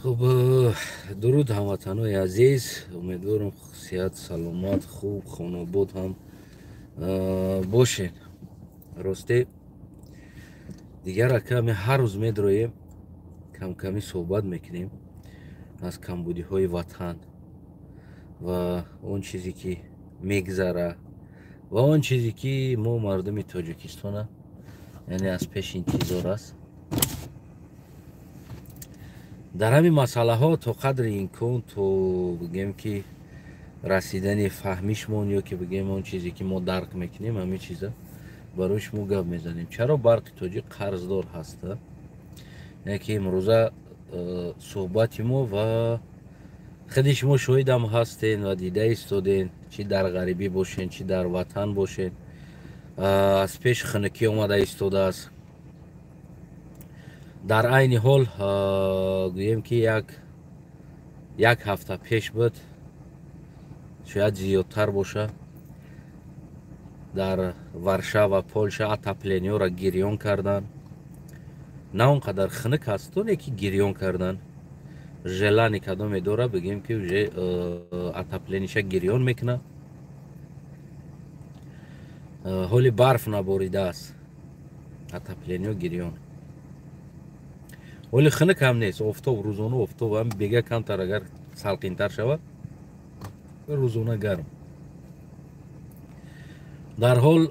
خب درود هموطنای عزیز، امیدوارم صحت سلامت خوب خانواده هم باشین. راستی دیگر کمی هر روز میدرویم کم کمی صحبت میکنیم از کمبودی های وطن و اون چیزی که میگذره و اون چیزی که ما مردم تاجیکستان یعنی از پیش این چیزا است. در همین مسئله ها تا قدر امکان تو بگیم که رسیدن فهمیشمون یا که بگیم اون چیزی که ما درک میکنیم همین چیزا باروش ما گپ میزنیم. چرا برق تاجیک قرضدار هسته؟ یکی امروزه صحبت ما و خودی شما شاهد هم هستین و دیده ایستادین، چی در غریبی باشین چی در وطن باشین، از پیش خنکی اومده ایستاده است. در عین حال گویم که یک هفته پیش بود، شاید زیادتر باشه، در ورشا و پولشا اتاپلینیو را گریان کردن. نه اونقدر خنک هستونه که گریان کردن، ژلانی کدام دوره بگیم که اتاپلینیشا گریان میکنه، حالی برف نباریده است اتاپلینیو گریان، ولی خنک هم نیست. افتاب روزانه افتاب هم بگه کمتر اگر سلقین تر شود روزانه گرم. در حال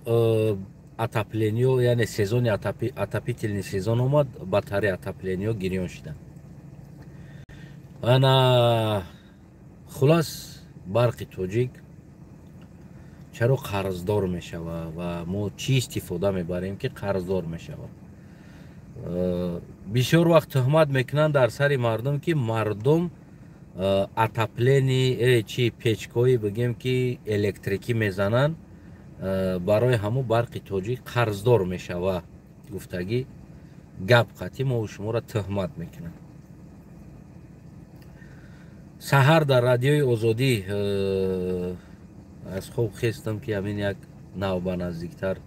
اتاپلینیو یعنی سیزن اتاپیتلنی سیزن اومد، بطری اتاپلینیو گریان شدن. انا خلاص برق تاجیک چرا قرضدار میشود و ما چی استفاده میبریم که قرضدار میشود؟ بسیار وقت تهمت میکنن در سر مردم که مردم اتاپلینی چی پیچکایی بگیم که الکتریکی میزنن برای همو برق تاجیک قرضدار میشود. گفتگی گپ قطعی ما و شما را تهمت میکنن. سحر در رادیوی آزادی از خوب خستم که همین یک نوبه نزدیکتر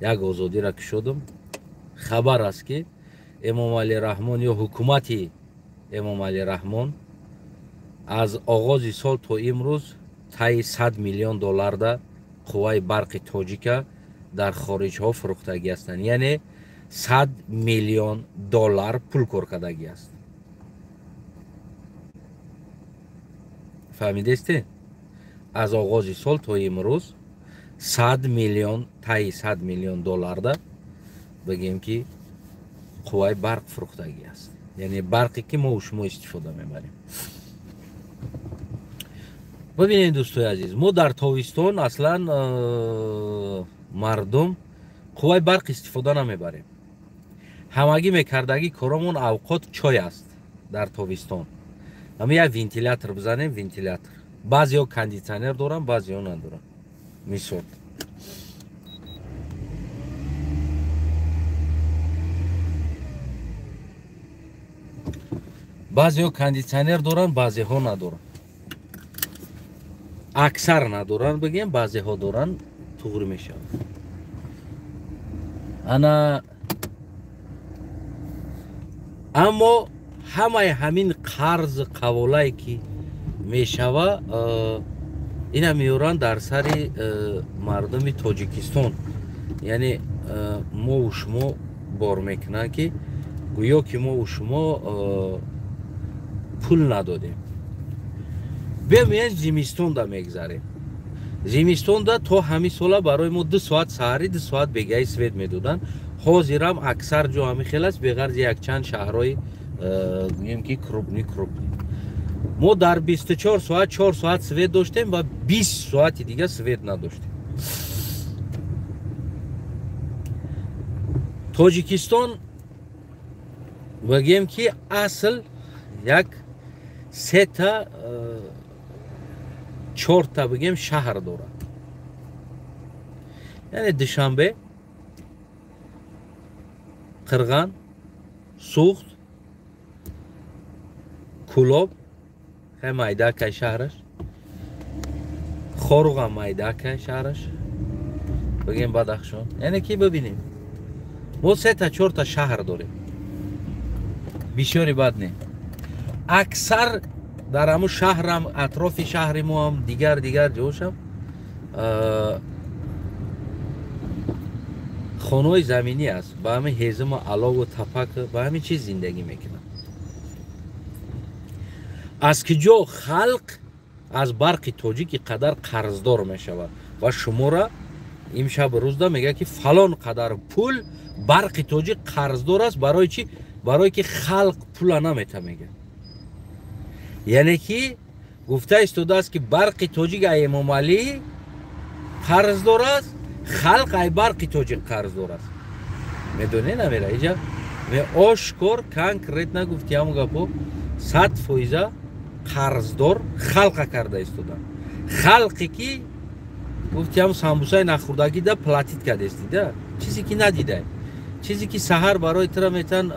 یک آزادی را کشیدم. خبر است که امام علی رحمان یا حکومت امام علی رحمان از آغاز سال تا امروز تای 100 میلیون دلار ده قوای برق تاجیک در خارج ها فروختگی هستند، یعنی 100 میلیون دلار پول کار کردگی است. فهمیده استین؟ از آغاز سال تا امروز 100 میلیون تای 100 میلیون دلار ده بگیم که قوای برق فروختگی است، یعنی برقی که ما و شما استفاده میبریم. ببینید دوستای عزیز، ما در تابستان اصلا مردم قوای برق استفاده نمیبریم. همگی میکردگی کارمون اوقات چای است. در تابستان اما یک ونتیلاتور بزنیم، ونتیلاتور. بعضی ها کندیشنر دارن بعضی ها ندارن. مثال بعضی ها کندیشنر دارن بعضی ها ندارن، اکثر ندارن بگیم، بعضی ها دارن، توغری میشه. اما همین قرض قوالایی که میشوه اینا میورن در سر مردم تاجیکستان، یعنی ما و شما بار میکنن که گویا که ما و شما پول ندادیم. ببین زمستون دا میگذره، زمستون دا تا همین ساله برای ما 2 ساعت سحری 2 ساعت بگه سوید میدادن. حاضرم اکثر جا همی خیلی است بغرض یک چند شهرهای گویم که کروبنی ما در 24 ساعت 4 ساعت سوید داشتیم و 20 ساعت دیگه سوید نداشتیم. تاجیکستان بگیم که اصل یک 3 تا 4 تا بگیم شهر داره، یعنی دوشنبه، قرغان، سوخت، کلاب خیلی مایده که شهرش، خاروغ هم مایده که شهرش بگیم، بدخشان. یعنی که ببینیم ما 3 تا 4 تا شهر داریم، بسیاری بد نه. اکثر در همون شهرم اطراف شهر ما هم دیگر جوشم خانه‌های زمینی است با همین هیزم و علاو و تپک با همین چیز زندگی میکنن از که جو خلق از برق تاجیک قدر قرضدار میشود و شما را امشب روزدا میگه که فلان قدر پول برق تاجیک قرضدار است برای چی؟ برای که خلق پول نمیته میگه یعنی که گفته استوده است که برق تاجیک ای امام علی قرضدار است خلق ای برق تاجیک قرضدار است میدونی نمیره اینجا می آشکار کنکرت نگفتی همون گپو 100% قرضدار خلق کرده استودن خلقی که گفتی هم سامبوسای نخوردگی ده پلاتیت کرده استیده چیزی که ندیده چیزی که سحر برای ترا میتن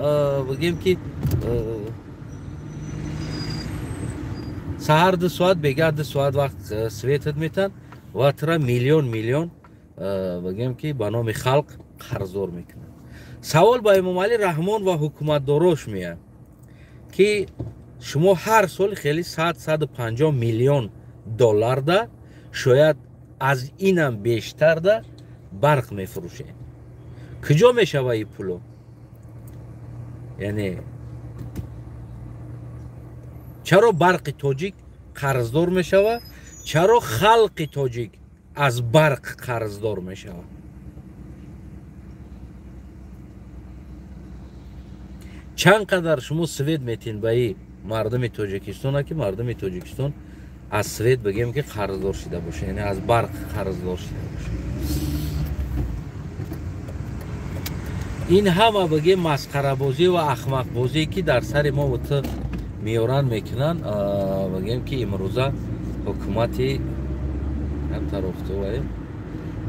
بگیم که سحر 2 ساعت بگه 2 ساعت وقت سویتت میتن و ترا میلیون بگیم که به نام خلق قرضدار میکنن سوال با امام علی رحمان و حکومت داراش میاد که شما هر سال خیلی 100-150 میلیون دلار ده شاید از اینم بیشتر ده برق میفروشه کجا میشوه این پولو یعنی چرا برق تاجیک قرضدار میشوه چرا خلق تاجیک از برق قرضدار میشوه چند قدر شما سوید میتین به این مردم تاجیکستان که مردم تاجیکستان از سوید بگیم که قرضدار شده باشه یعنی از برق قرضدار شده باشه این همه بگیم مسخره بازی و احمق بازی که در سر ما و تو میارن میکنن بگیم که امروزه حکومتی هم طرف تو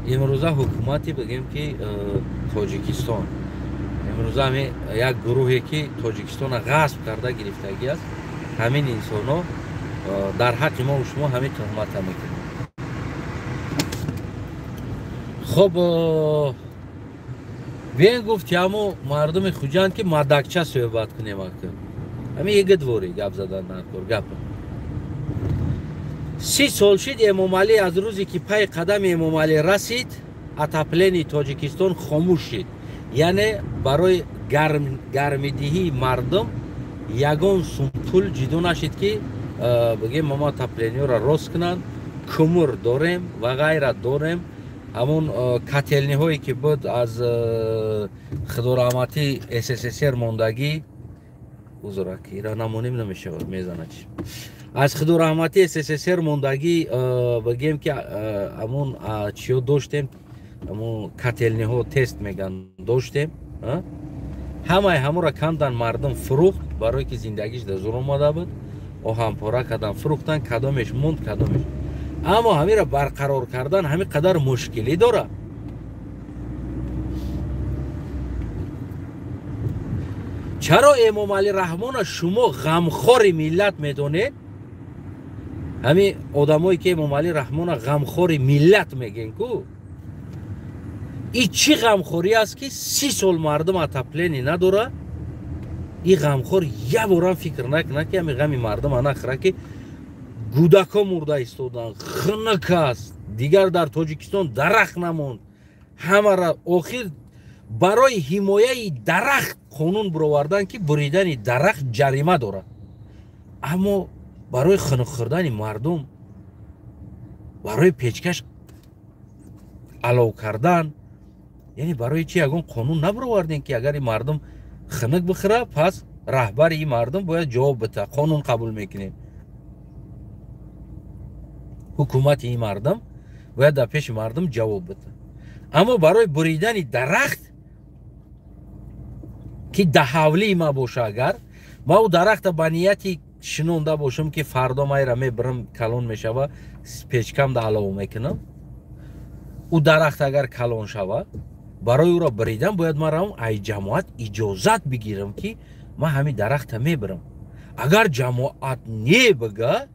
امروزه حکومتی بگیم که تاجیکستان امروزه همین یک گروهی که تاجیکستان غصب کرده گرفتگی است همین انسان ها در حق ما و شما همین تهمت میکنن خب بین گفت همو مردم خوجان که مدکچه صحبت کنیم همین یک دوری گپ زدن نکن گپ 30 سال شد امام علی از روزی که پای قدم امام علی رسید اتاپلین تاجیکستان خاموش شد یعنی برای گرمیدهی مردم یگان سوم پول جدو نشد که بگیم ما تپلینی را راست کنن کمر داریم و غیره داریم همون کتلنی هایی که بود از خدارحمتی SSSR موندگی بزرگی را نمونیم نمیشه میزنه چی از خدارحمتی SSSR موندگی بگیم که همون چیو داشتیم همون کتلنی ها تست میگن داشتیم همه را کندن مردم فروخت برای که زندگیش در زور اومده بود و هم پاره کردن فروختن کدامش موند کدامش اما همین را برقرار کردن همین قدر مشکلی داره چرا امام علی رحمان شما غمخوار ملت میدونید همین آدمایی که امام علی رحمان غمخوار ملت میگن کو این چی غمخوری است که 30 سال مردم اتپلینی نداره این غمخور یه بارم فکر نکنه که همین غمی مردم نخوره که گودکا مرده ایستادن خنک است دیگر در تاجیکستان درخت نموند همه را آخر برای حمایه درخت قانون برآوردن که بریدن درخت جریمه داره اما برای خنک خوردن مردم برای پیچکش علاو کردن یعنی برای چی یگان قانون نبرآوردین که اگر مردم خنک بخوره پس رهبر این مردم باید جواب بده قانون قبول میکنیم حکومت این مردم باید در پیش مردم جواب بده اما برای بریدن درخت که دهولی ما باشه اگر ما او درخت بنیتی شنونده باشم که فردا ما را میبرم کلون میشوه پیچکم ده علاوه میکنم او درخت اگر کلون شوه برای او را بریدم باید ما را ای جماعت اجازت بگیرم که ما همین درخت میبرم اگر جماعت نی بگه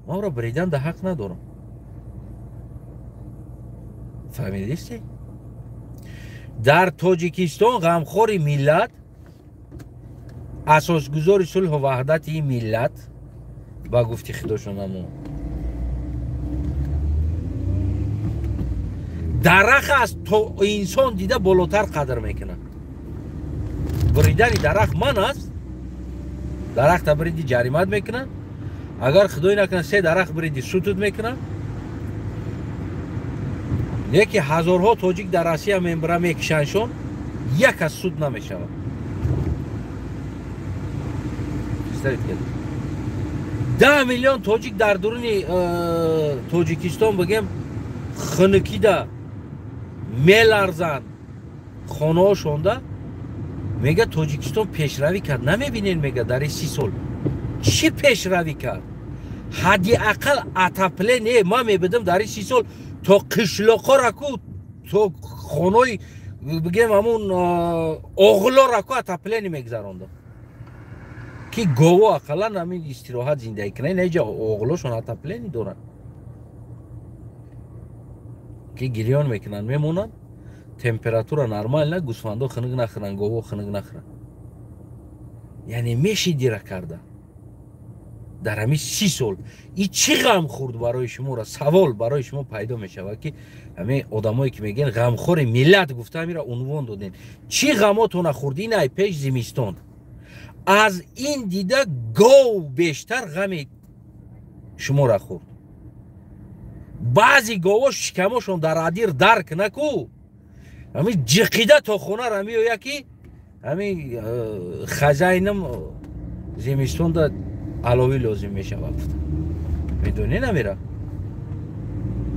ما را بریدن ده حق ندارم فهمیدیستی؟ در تاجیکستان غمخوری ملت اساسگذار صلح و وحدت این ملت با گفتی خداشون همون درخت از تو انسان دیده بالاتر قدر میکنه. بریدن درخت من است، درخت بریدی جریمت میکنن. اگر خدای نکنه 3 درخت بریدی سوتت میکنن. یکی هزارها تاجیک در آسیا میبره میکشنشون، یک از سود نمیشه. 10 میلیون تاجیک در درون تاجیکستان بگیم خنکی ده میلرزن خانه هاشونده. میگه تاجیکستان پیشروی کرد. نمیبینین میگه در 30 سال چی پیشروی کرد؟ حدی اقل اتپله نه ما میبدم در 30 سال تا قشلاقا رکو تا خانه بگیم همون اغلا رکو اتپله نمیگذرانده که گوه اقلا همین استراحت زندگی کنه. نه جا اغلاشون اتپله نی دارن که گریان میکنن میمونن. تمپراتور نرمال نه، گوسفندا خنک نخورن، گاوا خنک نخورن. یعنی میشه دیره کرده در همین 30 سال. این چی غم خورد برای شما را؟ سوال برای شما پیدا میشه که همه آدمایی که میگن غمخور ملت گفته میره عنوان دادین. چی غماتون خوردین؟ ای پیش زمستان از این دیده گاو بیشتر غم شما را خورد. بعضی گاوا شکمشون در عدیر درک نکو، همین جقیده تا خونه را میو یکی همین خزاینم زمستان دا علاوی لازم میشه وقت میدونی نمیره.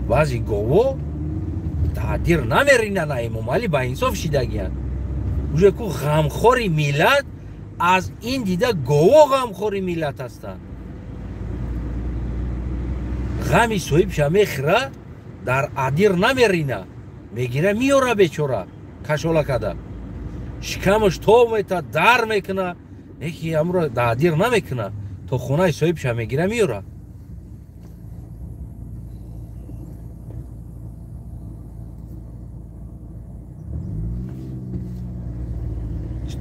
بعضی گاوا تعدیر نمیرینه. نه امام علی با انصاف شیدگی هست اوجه که غمخوری ملت از این دیده گاوا غمخوری ملت هستن. غمی صاحب شمیخره در عدیر نمیرینه، میگیره میوره بیچوره کشولا کده شکمش تو میته در میکنه. یکی امرو دادیر نمیکنه تو خونه صاحب شه میگیره میوره.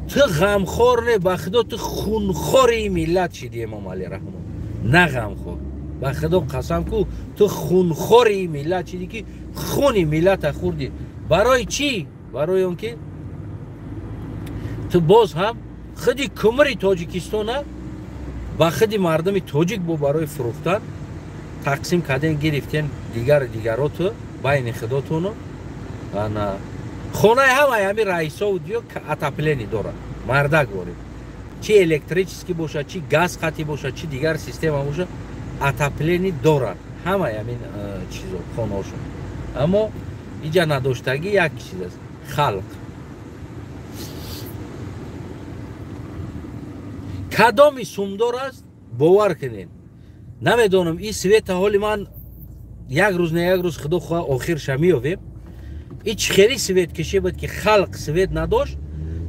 تو غمخور نه بخدا، تو خونخوری ملت شدی امام علی رحمه نه غمخور. بخدا قسم کو تو خونخوری ملت شدی که خونی ملت خوردی. برای چی؟ برای اون که تو باز هم خودی کمری تاجیکستان با خودی مردم تاجیک بو برای فروختن تقسیم کردن گرفتن دیگر تو بین خداتونو. انا خونه همه رئیسا و دیو که اتپلنی داره مردک باره، چی الکتریکی باشه چی گاز خطی باشه چی دیگر سیستم باشه اتپلنی دارن همه همین چیزا خونه هاشون. اما اینجا نداشتگی یک چیز است، خلق. کدامی سومدار است باور کنین. نمیدونم این سویت حالی من یک روز نه یک روز خدا خواه آخر شمیویم. ایچ خیلی سویت کشی بود که خلق سویت نداشت.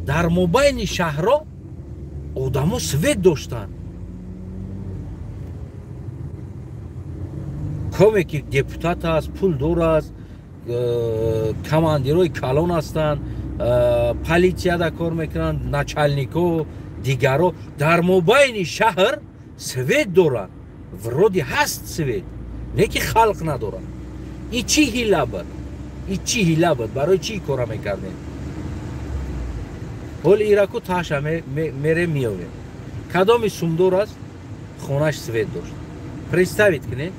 در مبین شهرها آدم سویت داشتن. کمی که دپوتات است، پول دور است، کماندیروی کلان هستند، پلیسیا دا کار میکنن، نچلنیکو دیگرو در مبین شهر سویت دارن. ورودی هست سویت، نه که خلق ندارن. این چی هیله بود؟ این چی هیله بود؟ برای چی کار میکردن؟ حال ایراکو تاش میره میاره. کدامی سومدار است خونش سویت داشت. پرستوید کنید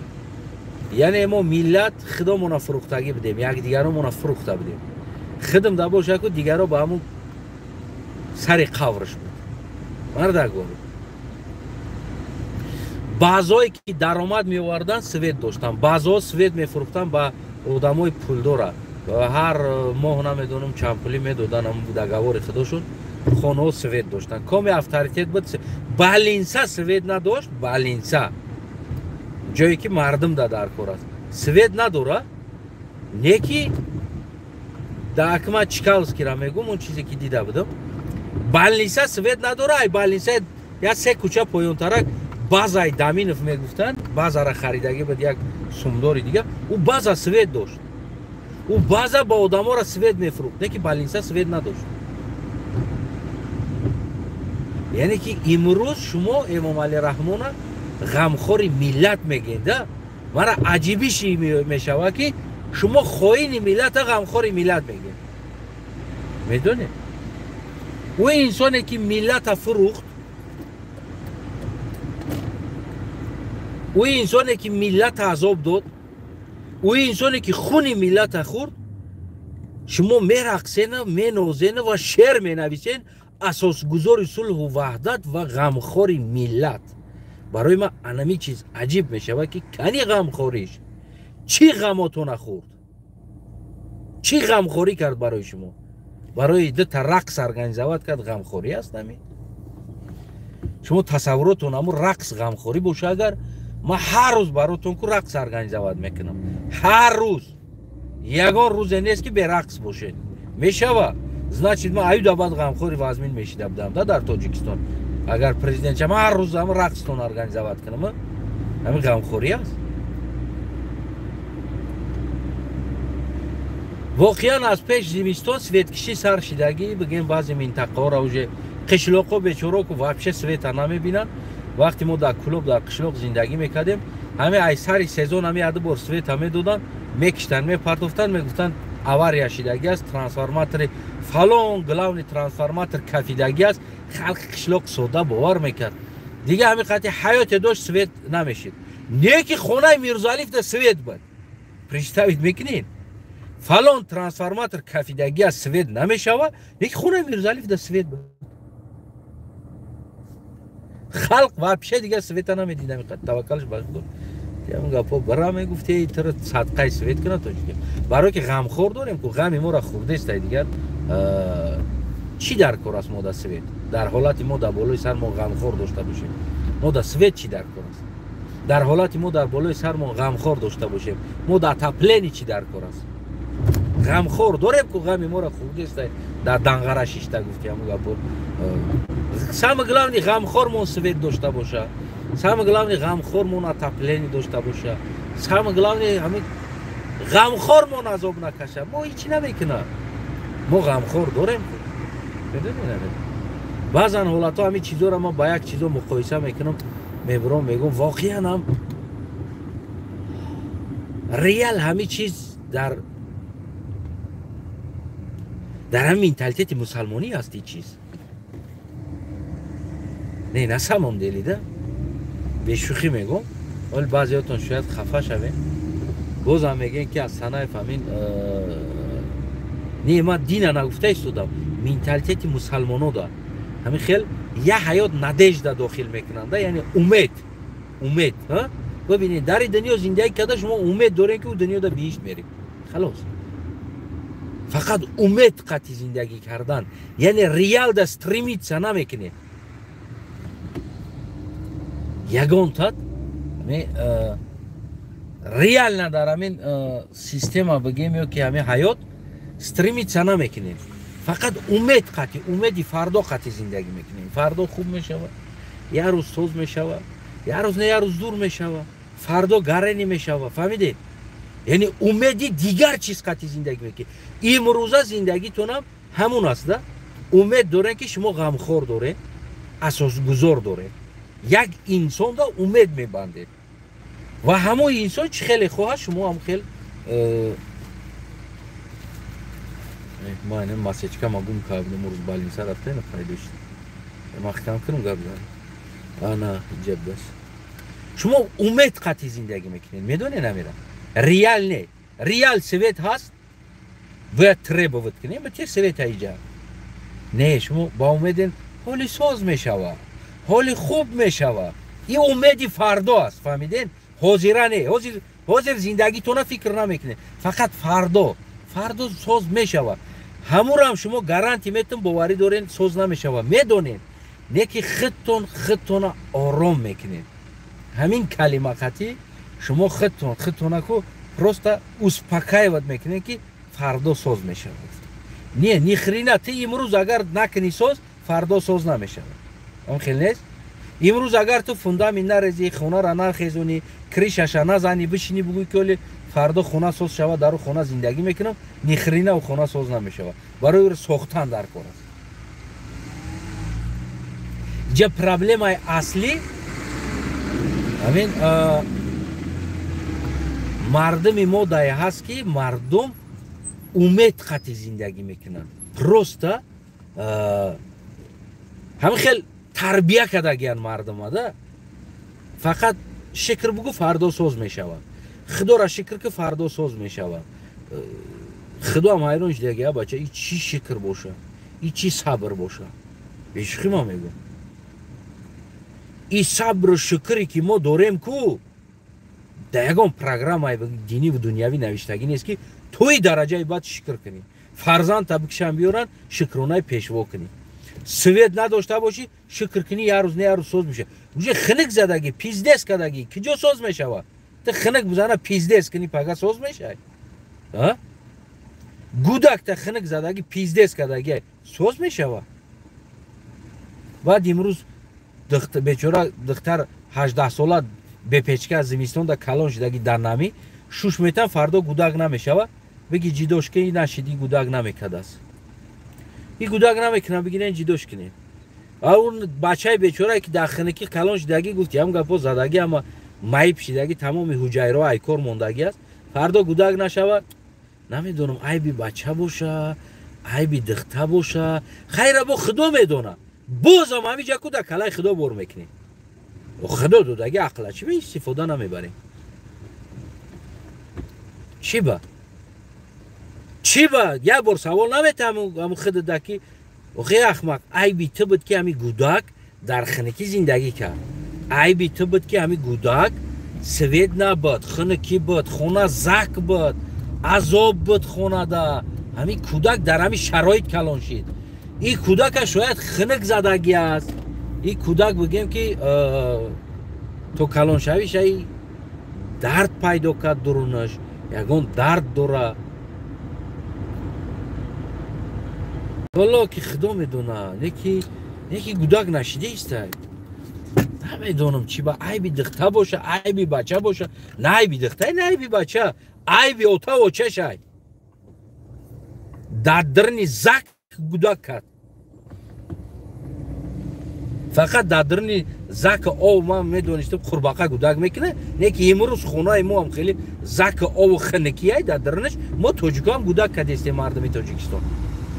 یعنی ما ملت خودمون فروختگی بدیم، یک دیگرمون فروخته بدیم. خودم دا باشه که دیگرها با همون سر قورش بود. مردک بود. بعضایی که درآمد می‌آوردن سویت داشتن، بعضا سویت می‌فروختن با آدمای پولدار و هر ماه نمیدونم چند پولی میدادن هم بودگوار خودشون. خانه سویت داشتن. کمی افطاریت بود. بالینسا سویت نداشت. بالینسا جایی که مردم در کار است سویت نداره. نیکی در اکما چیکالسکی را میگم اون چیزی که دیده بودم. بالینسا سویت نداره. ای بالینسا یا 3 کوچه پایین ترک بازای دامینوف میگفتن. بازا را خریدگی بود یک سومداری دیگه. او بازا سویت داشت. او بازا با آدما را سویت میفروخت. نه که بالینسا سویت نداشت. یعنی که امروز شما امام علی رحمون غمخور ملت میگین ده مرا عجیبیش میشوه که شما خواهین ملت غمخور ملت میگین میدونه و انسانی که ملت فروخت و انسانی که ملت عذاب داد و انسانی که خون ملت خورد شما میرقصین مینازین و شعر مینویسین اساسگذار صلح و وحدت و غمخور ملت برای من انمی چیز عجیب میشه که کنی غمخوریش چی غماتون خورد چی غمخوری کرد برای شما برای ده تا رقص ارگانیزوات کرد غمخوری است نمی شما تصوراتون همون رقص غمخوری باشه اگر من هر روز براتون که رقص ارگانیزوات میکنم هر روز یگان روز نیست که به رقص باشه میشوه значит من ایو دابد غمخوری وازمین میشیدم در تاجیکستان اگر پرزیدنت شما هر روز هم رقصتون ارگانیزوات کنم همین غمخوری است واقعا از پیش زمستان سویتکشی سر شدگی بگیم بعضی منطقه را اوج قشلاقا بیچارا که واپش سویت نمیبینن وقتی ما در کلوب در قشلاق زندگی میکردیم همه ای سر سزون همه عده بار سویت همه دادن میکشتن میپرتفتن میگفتن اوار یاشیدگی است ترانسفورماتور فلان گلاون ترانسفورماتور کفیدگی است خلق قشلاق سودا باور میکرد دیگه همین قطعی حیات داشت سویت نمیشید نه که خونه میرزالیف در سویت بود پرشتاوید میکنین فلان ترانسفورماتور کفیدگی از سویت نمیشوه نه که خونه میرزالیف در سویت بود خلق واپشه دیگه سویت نمیدیدم توکلش باش بود همون گپا برا میگفتی تر صدقه سویت کنه تو چیه برای که غمخور داریم که غم ما را خورده است دیگر چی در کار است ما در سویت در حالت ما در بالای سر ما غمخور داشته باشیم ما در سویت چی در کار است در حالت ما در بالای سر ما غمخور داشته باشیم ما در تپلینی چی در کار است غمخور داریم که غم ما را خورده است در دنگره شیشته گفتی همون گپا سامگلاونی غمخور مون سویت داشته باشه سامگلاونی غمخور مون تپلینی داشته باشه سامگلاونی همین غمخور مون عذاب نکشه ما هیچی نمیکنه ما غمخور داریم بدونید بعضا حالت ها همین چیزا را ما با یک چیزا مقایسه میکنم میبرم میگم واقعا هم ریال همین چیز در همین منتالیته مسلمانی هست این چیز نه نسمم دلیده به شوخی میگم ولی بعضیاتون شاید خفه شوین بازم میگن که از صنایف همین نه من دین نگفته ایستادم منتالیته مسلمانو دا همین خیلی یه حیات ندیجده داخل میکننده یعنی امید ها ببینید در دنیا زندگی کرده شما امید دارین که اون دنیا دا بیشت میریم خلاص فقط امید قطعی زندگی کردن یعنی ریال دا استریمیت سا نمیکنه یگان تاد ریال نداره همین سیستم ها بگیم که همین حیات استریمیت سا نمیکنه فقط امید قطعی امیدی فردا قطعی زندگی میکنیم فردا خوب میشوه یه روز سوز میشوه یه روز نه یه روز دور میشوه فردا گرنی میشوه فهمیدید یعنی امیدی دیگر چیز قطعی زندگی میکنه امروزه زندگیتون هم همون است ده امید داره که شما غمخور داره اساس گذار داره یک انسان دا امید میبنده و همون انسان چه خیلی خواه شما هم خیلی ما اینه مسیج که ما گم کابل مروز بالین سر رفته نفایدشت ما خیام کنم قبل آنا جب بس شما امید قطعی زندگی میکنین میدونی نمیرم ریال نه ریال سویت هست باید تره بود کنیم به چه سویت هایجا نه شما با امیدین حالی ساز میشوه حالی خوب میشوه این امیدی فردا است فهمیدین حاضره نه حاضر زندگی تو فکر نمیکنه فقط فردا ساز میشوه همون هم شما گارانتی میتون باوری دارین ساز نمیشوه میدونین نه که خودتون آرام میکنین همین کلمه خطی شما خودتون کو پروستا успокаивать میکنین که فردا ساز میشوه نه نیخرینه تی امروز اگر نکنی ساز فردا ساز نمیشوه اون خیلی نیست امروز اگر تو فوندامین نریزی خونه را نخیزونی کریشش نزنی بشینی بگوی که فردا خونه ساز شوه در خونه زندگی میکنم نیخرینه و خونه ساز نمیشوه برای ساختن در کار است جا پرابلمای اصلی همین مردم ما دای هست که مردم امید خطی زندگی میکنن پروستا همین خیلی تربیه کده گیان مردم ده فقط شکر بگو فردا سوز میشود خدا را شکر که فردا سوز میشود خدا هم حیرانش دیگه بچه ای چی شکر باشه ای چی صبر باشه عشقی ما میگم ای صبر و شکری که ما داریم کو در یکم پروگرام های دینی و دنیاوی نوشتگی نیست که توی درجه باید شکر کنی فرزند تبکشن بیارن شکرانه پیشوا کنی سوید نداشته باشی شکر کنی یه روز نه یه روز سوز میشه وجه خنک زدگی پیزدس کدگی کجا سوز میشه تو خنک بزنه پیزدس کنی پگه سوز میشه گودک تا خنک زدگی پیزدس کدگی سوز میشه بعد امروز بیچاره دختر 18 ساله به پیچکه از زمستان در کلان شدگی در نمی شوش میتن فردا گودک نمیشه بگی جیدوش که نشدی گودک نمیکده است این گودک نمیکنه بگیرین جیدوش کنین اون بچه بیچاره که در خنکی کلان شدگی گفتی هم گپو زدگی اما مایب شدگی تمام حجایره ایکور موندگی است فردا گودک نشود نمیدونم عیبی بچه باشه عیبی دختر باشه خیره با خدا میدونه بازم همیجا که در کلای خدا بر میکنی و خدا دودگی عقله چی به استفاده نمیبریم چی با یه بار سوال نمیتم همون خدا دکی خیلی اخمق عیبی تو بود که همی گودک در خنکی زندگی کرد عیبی تو بود که همی گودک سوید نبود خنکی بود خونه زک بود عذاب بود خونه ده همی کودک در همی شرایط کلان شید این کودک شاید خنک زدگی است این کودک بگیم که تو کلان شوی شایی درد پیدا کرد درونش یکون درد داره والا که خدا میدونه نیکی گودک نشیده است نمیدونم چی با عیبی دختر باشه عیبی بچه باشه نه عیبی دختر نه عیبی بچه عیبی اوتا و چه شای در درنی زک گودک کرد فقط در درنی زک او ما میدونستم قرباقه گودک میکنه نه که امروز خونه ما هم خیلی زک او خنکی های در درنش ما توجیکا هم گودک کدیستیم مردمی تاجیکستان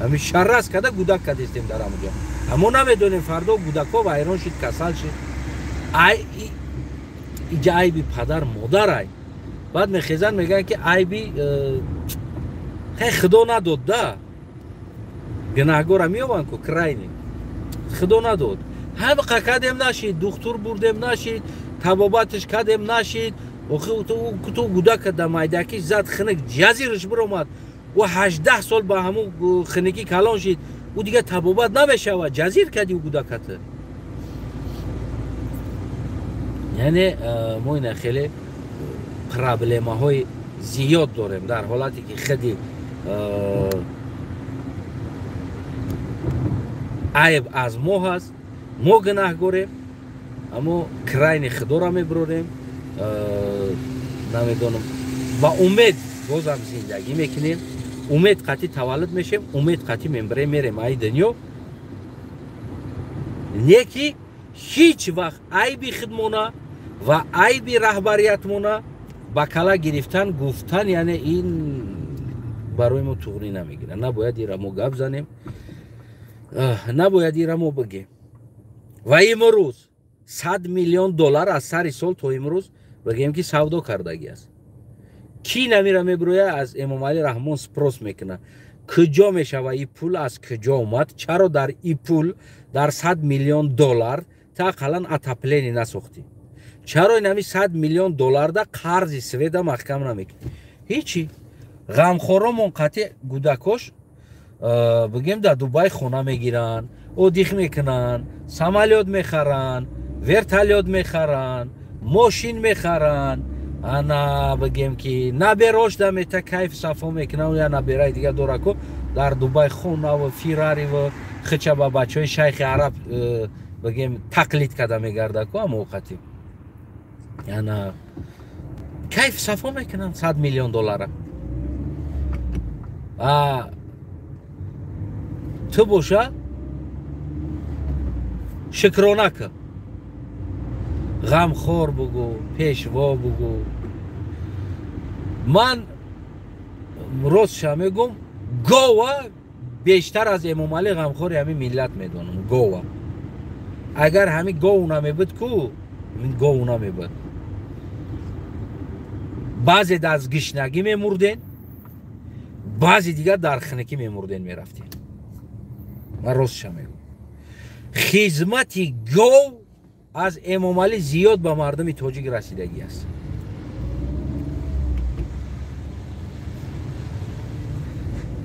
همین شرس کده گودک کدیستیم در همونجا اما نمیدونیم فردا گودک ها ویران شد کسل شد اینجا عیبی پدر مادر های بعد میخیزن میگن که عیبی خیلی خدا نداد ده گناهگار هم میابن که کرینی خدا نداد هم قکدیم نشید دکتر بردیم نشید تبابتش کدیم نشید و تو گودک در مایدکی زد خنک جزیرش برامد و 18 سال با همون خنکی کلان شید و دیگه تبابت نمیشه و جزیر کدی و گودکت یعنی ما این خیلی پرابلمه های زیاد داریم در حالتی که خیلی عیب از ما هست ما گناهگاریم اما کراین خدا را میبروریم نمیدونم با امید بازم زندگی میکنیم امید قطعی تولد میشیم امید قطعی میریم ای دنیا نیکی هیچ وقت عیبی خدمونه و عیبی رهبریت مونه با کلا گرفتن گفتن یعنی این برای ما توغری نمیگیره نباید این را ما گپ زنیم نباید این را ما بگیم و امروز 100 میلیون دلار از سر سال تا امروز بگیم که سودا کردگی است کی نمیره میبرویه از امام علی رحمان سپروس میکنه کجا میشه و این پول از کجا اومد چرا در این پول در 100 میلیون دلار تا قلن اتپلینی نسوختی چرا این همی 100 میلیون دلار دا قرضی سویده محکم نمیکنی هیچی غمخورامون قطع گودکاش بگیم در دوبای خونه میگیرن اودیخ میکنن سمالیات میخرن ورتالیات میخرن ماشین میخرن انا بگیم که نبیروش دمیتا کیف صفا میکنن یا نبیرای دیگه دورکو در دوبای خونه و فیراری و خچه با بچه های شیخ عرب بگیم تقلید کده میگرده که هم اوقتی یعنی کیف صفا میکنن 100 میلیون دلار تو باشه шукрона кӣ, ғамхор бугӯ, пешво бугӯ. Ман ростша мегӯм, гова бештар аз Эмомалӣ ғамхори ҳамин миллат медонам. гова агар ҳамин гов намебуд ку, гов намебуд, баъзе аз гишнагӣ мемурден, баъзе дигар дар хинакӣ мемурден, мерафтен. ман ростша мегӯм, хизмати гов аз Эмомалӣ зиёд ба мардуми тоҷик расидагӣ аст.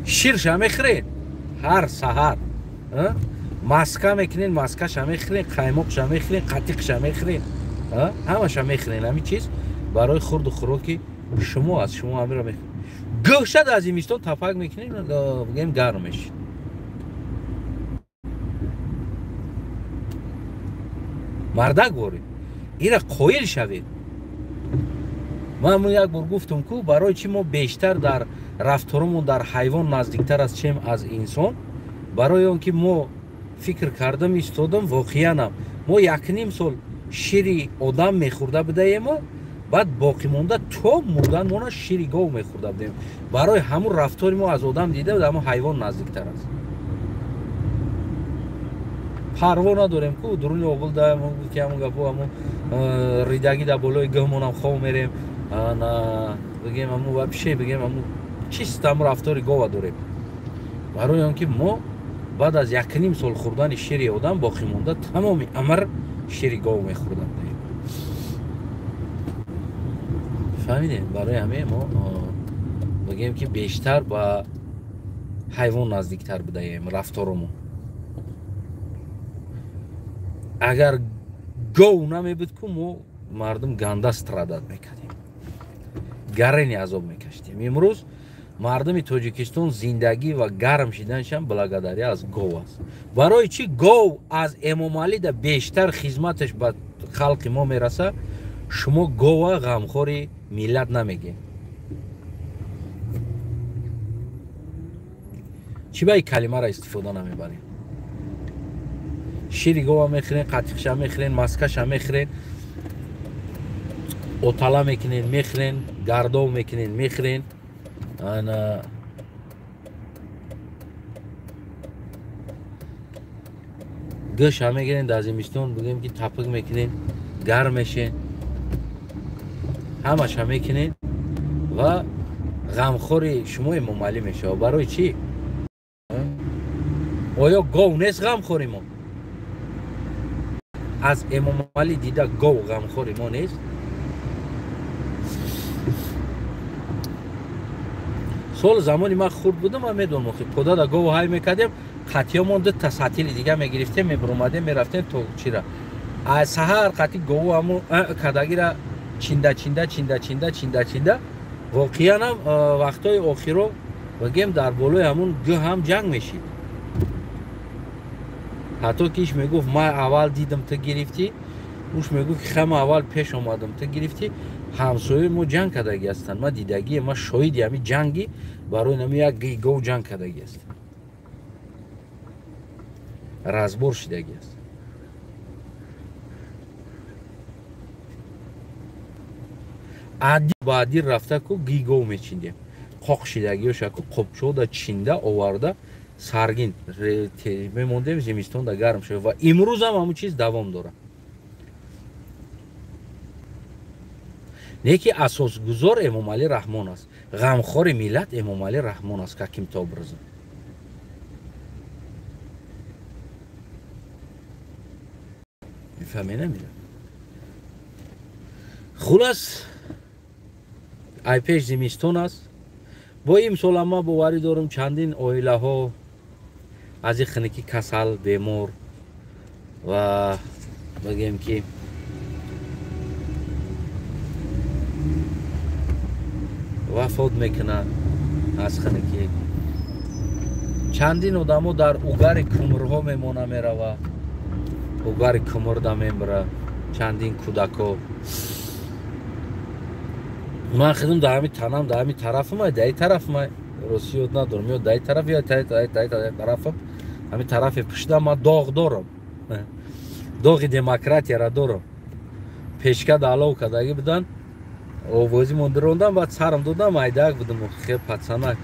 ширша мехӯред ҳар саҳар, маска мекунед, маскаша мехӯред, қаймоқша мехӯред, қатиқша мехӯред, ҳамаша мехӯред. ҳамин чиз барои хурду хӯроки шумо аст. шумо ҳамира мехӯред. гӯшта дар зимистон тапак мекунед, бигем гарм мешид. мардак боред, ира қоил шавед. ман як бор гуфтам ку, барои чӣ мо бештар дар рафторумон дар ҳайвон наздиктар астем аз инсон? барои он ки мо фикр кардам, истодам, воқеанам мо 1.5 сол шири одам мехӯрда будаем, баъд боқӣ монда то мурданмона шири гов мехӯрда будем. барои ҳамун рафтори мо аз одам дида буд, ҳамун ҳайвон наздиктар аст. парво надорем ку, дуруни овул даем ки ҳамун гапо, ҳамун ридагӣ дар болои гӯҳмонам хов мерем, бигем ҳамун вапше, бигем ҳамун чист ҳамун рафтори гова дорем. барои он ки мо баъд аз 1.5 сол хӯрдани шири одам, боқӣ монда тамоми амр шири гов мехӯрда будем. фаҳмидем? барои ҳамаи мо бигем ки бештар ба ҳайвон наздиктар будаем рафторумон. агар гов намебуд ку, мо мардум ганда страдат мекардем, гарени азоб мекаштем. имрӯз мардуми тоҷикистон зиндагӣ ва гарм шиданашам благодаря аз гов аст. барои чӣ гов аз Эмомалӣ да бештар хизматаш ба халқи мо мераса, шумо гова ғамхори миллат намегем. чӣ ба ин калимаро истифода намебарем? шири гова мехӯрен, қатиқша мехӯрен, маскаша мехӯрен, отала мекунен мехӯрен, гардов мекунен мехӯрен. гӯшта мегирен дар зимистон, бигем ки тапак мекунен, гарм мешен, ҳамаша мекунен ва ғамхори шумо Эмомалӣ мешавад. барои чӣ? оё гов нест ғамхори мо? аз Эмомалӣ дида гов ғамхори мо нест? сол замони ман хурд будам, ман медонам ки пода да гов ҳай мекардем, қатиёмон дута сатили дига мегирифтем, мебуромадем, мерафтем то чира. аз саҳар қати гову ҳамун кадагира чинда. воқеанам вақтҳои охиро бигем дар болои ҳамун гӯҳ ҳам ҷанг мешид. ҳатто ки иш мегуфт ман аввал дидам ту гирифтӣ, уш мегуфт ки хама аввал пеш омадам ту гирифтӣ. ҳамсояи мо ҷанг кардагӣ ҳастанд. ман дидагӣ, ман шоҳиди ҳамин ҷанги барои нами як гов ҷанг кардагӣ аст. разбор шидагӣ аст. адди ба адди рафта ку гов мечиндем. қоқ шидагиёша ку қопчода чинда оварда саргин мемондем, зимистон да гарм шуда ва имрӯзам ҳамун чиз давом дорад. не ки асосгузор Эмомалӣ Раҳмон аст, ғамхори миллат Эмомалӣ Раҳмон аст, каким то образом. мифаҳмед намеда? хулас ай пеш зимистон аст. бо имсолам ман боварӣ дорам чандин оилаҳо аз ин хинакӣ касал, бемор ва бигем ки вафот мекунанд аз хинакӣ. чандин одамо дар угари кӯмрҳо мемона, мерава угари кӯмрда мемира, чандин кӯдако. ман худам дар ҳамин танам, дар ҳамин тарафам, дар ин тарафам, рости ёд надорам, ё дар ин тараф, ё тарафам, ҳамин тарафи пуштам ман доғ дорам. доғи демократияро дорам. Пешка далов кадаги будан, овози мондирондан, баъд сарам додан, майдаак будам, хел пацанак.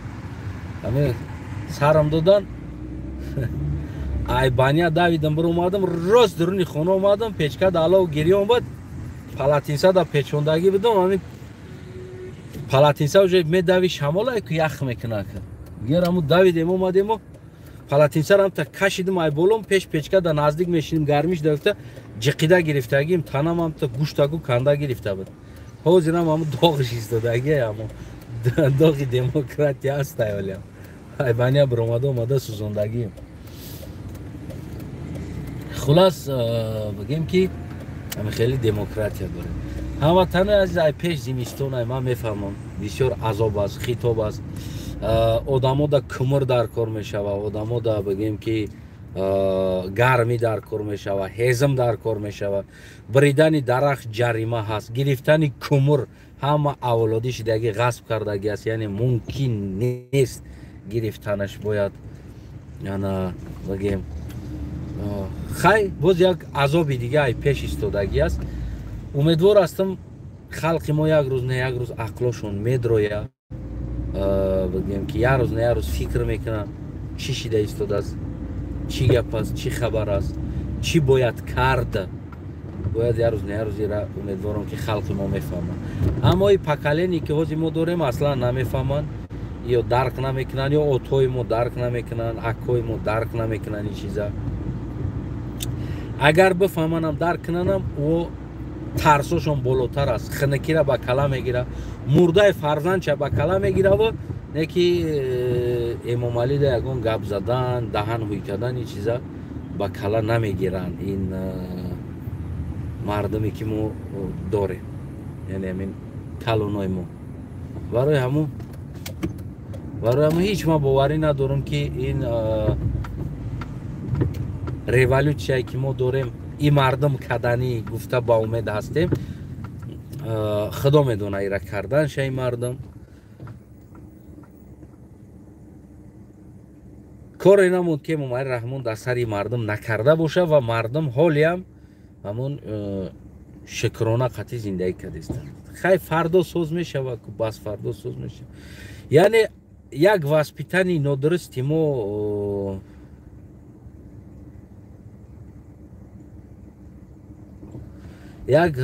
Ҳамин сарам додан, айбания давидам бир омадам, рост дуруни хона омадам, печка далов гирём буд, палатинса да печондаги будам, ҳамин палатинса уже медави шамолай ку ях мекунад. Гераму давидем омадему, палатинсарам та кашидим ай болом, печка да наздик мешиним, гармиш дафта, ҷиқида гирифтагим, танамам та гӯштагу канда гирифта буд. Ҳозирам ҳаму доғиш истодаги, ҳаму доғи демократия аст аёлям. Айбания бир омада сӯзондагим. Хулас бигем ки ҳамин хеле демократия дорем. Ҳамватанои азиз, ай пеш зимистон ай ман мефаҳмам бисёр азоб аст, хитоб аст. Одамо да кумр дар кор мешавад, одамо да бигем ки гармӣ дар кор мешавад, ҳезм дар кор мешавад. Бридани дарахт ҷарима ҳаст, гирифтани кумр ҳама авлоди шидаги ғасб кардаги аст, яъне мумкин нест гирифтанаш, бояд яна бигем хай боз як азоби дига ай пеш истодаги аст. умедвор ҳастам халқи мо як рӯз на як рӯз ақлошон медрояд, бигем ки як рӯз на як рӯз фикр мекунанд чӣ шида истодааст, чӣ гап аст, чӣ хабар аст, чӣ бояд кард. Бояд як рӯз на як рӯз ира умедворам ки халқи мо мефаҳманд. Аммо ин поколение ки ҳозир мо дорем аслан намефаҳманд, ё дарк намекунанд, ё отои мо дарк намекунанд, акои мо дарк намекунанд ин чиза. Агар бифаҳманам дарк кунанам, о тарсошон болотар аст, хинакира ба кала мегира, мурдаи фарзандша ба кала мегираву не ки эмомалӣ да ягон гап задан, даҳан ҳӯй кардан ин чиза ба кала намегиранд. ин мардуме ки мо дорем, яъне ҳамин калонои мо. барои ҳамун ҳеҷ ман боварӣ надорам ки ин революсияе ки мо дорем, ин мардум каданӣ гуфта ба умед ҳастем, худо медона ира карданша ин мардум. коре намуд ки Эмомалӣ Раҳмон дар сари мардум накарда боша ва мардум ҳолиам ҳамун шукрона қатъи зиндагӣ кардистанд. хай фардо соз мешавад, бас фардо соз мешавад. яъне як васпитани нодурусти мо як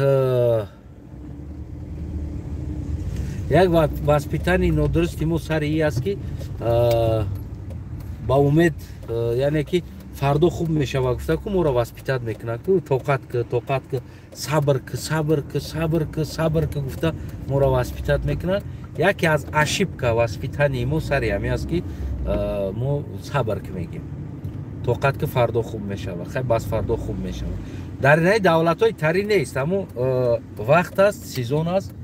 васпитани нодурусти мо сари ин аст ки ба умед, яъне ки фардо хуб мешавад гуфта ку моро васпитат мекунад ку тоқат ку сабр ку гуфта моро васпитат мекунад. яке аз ашибка васпитани мо сари ҳамин аст ки мо сабр ку мегем, тоқат ку фардо хуб мешавад, хай бас фардо хуб мешавад. дар инаи давлатҳои тарӣ нест, аммо вақт аст, сезон аст,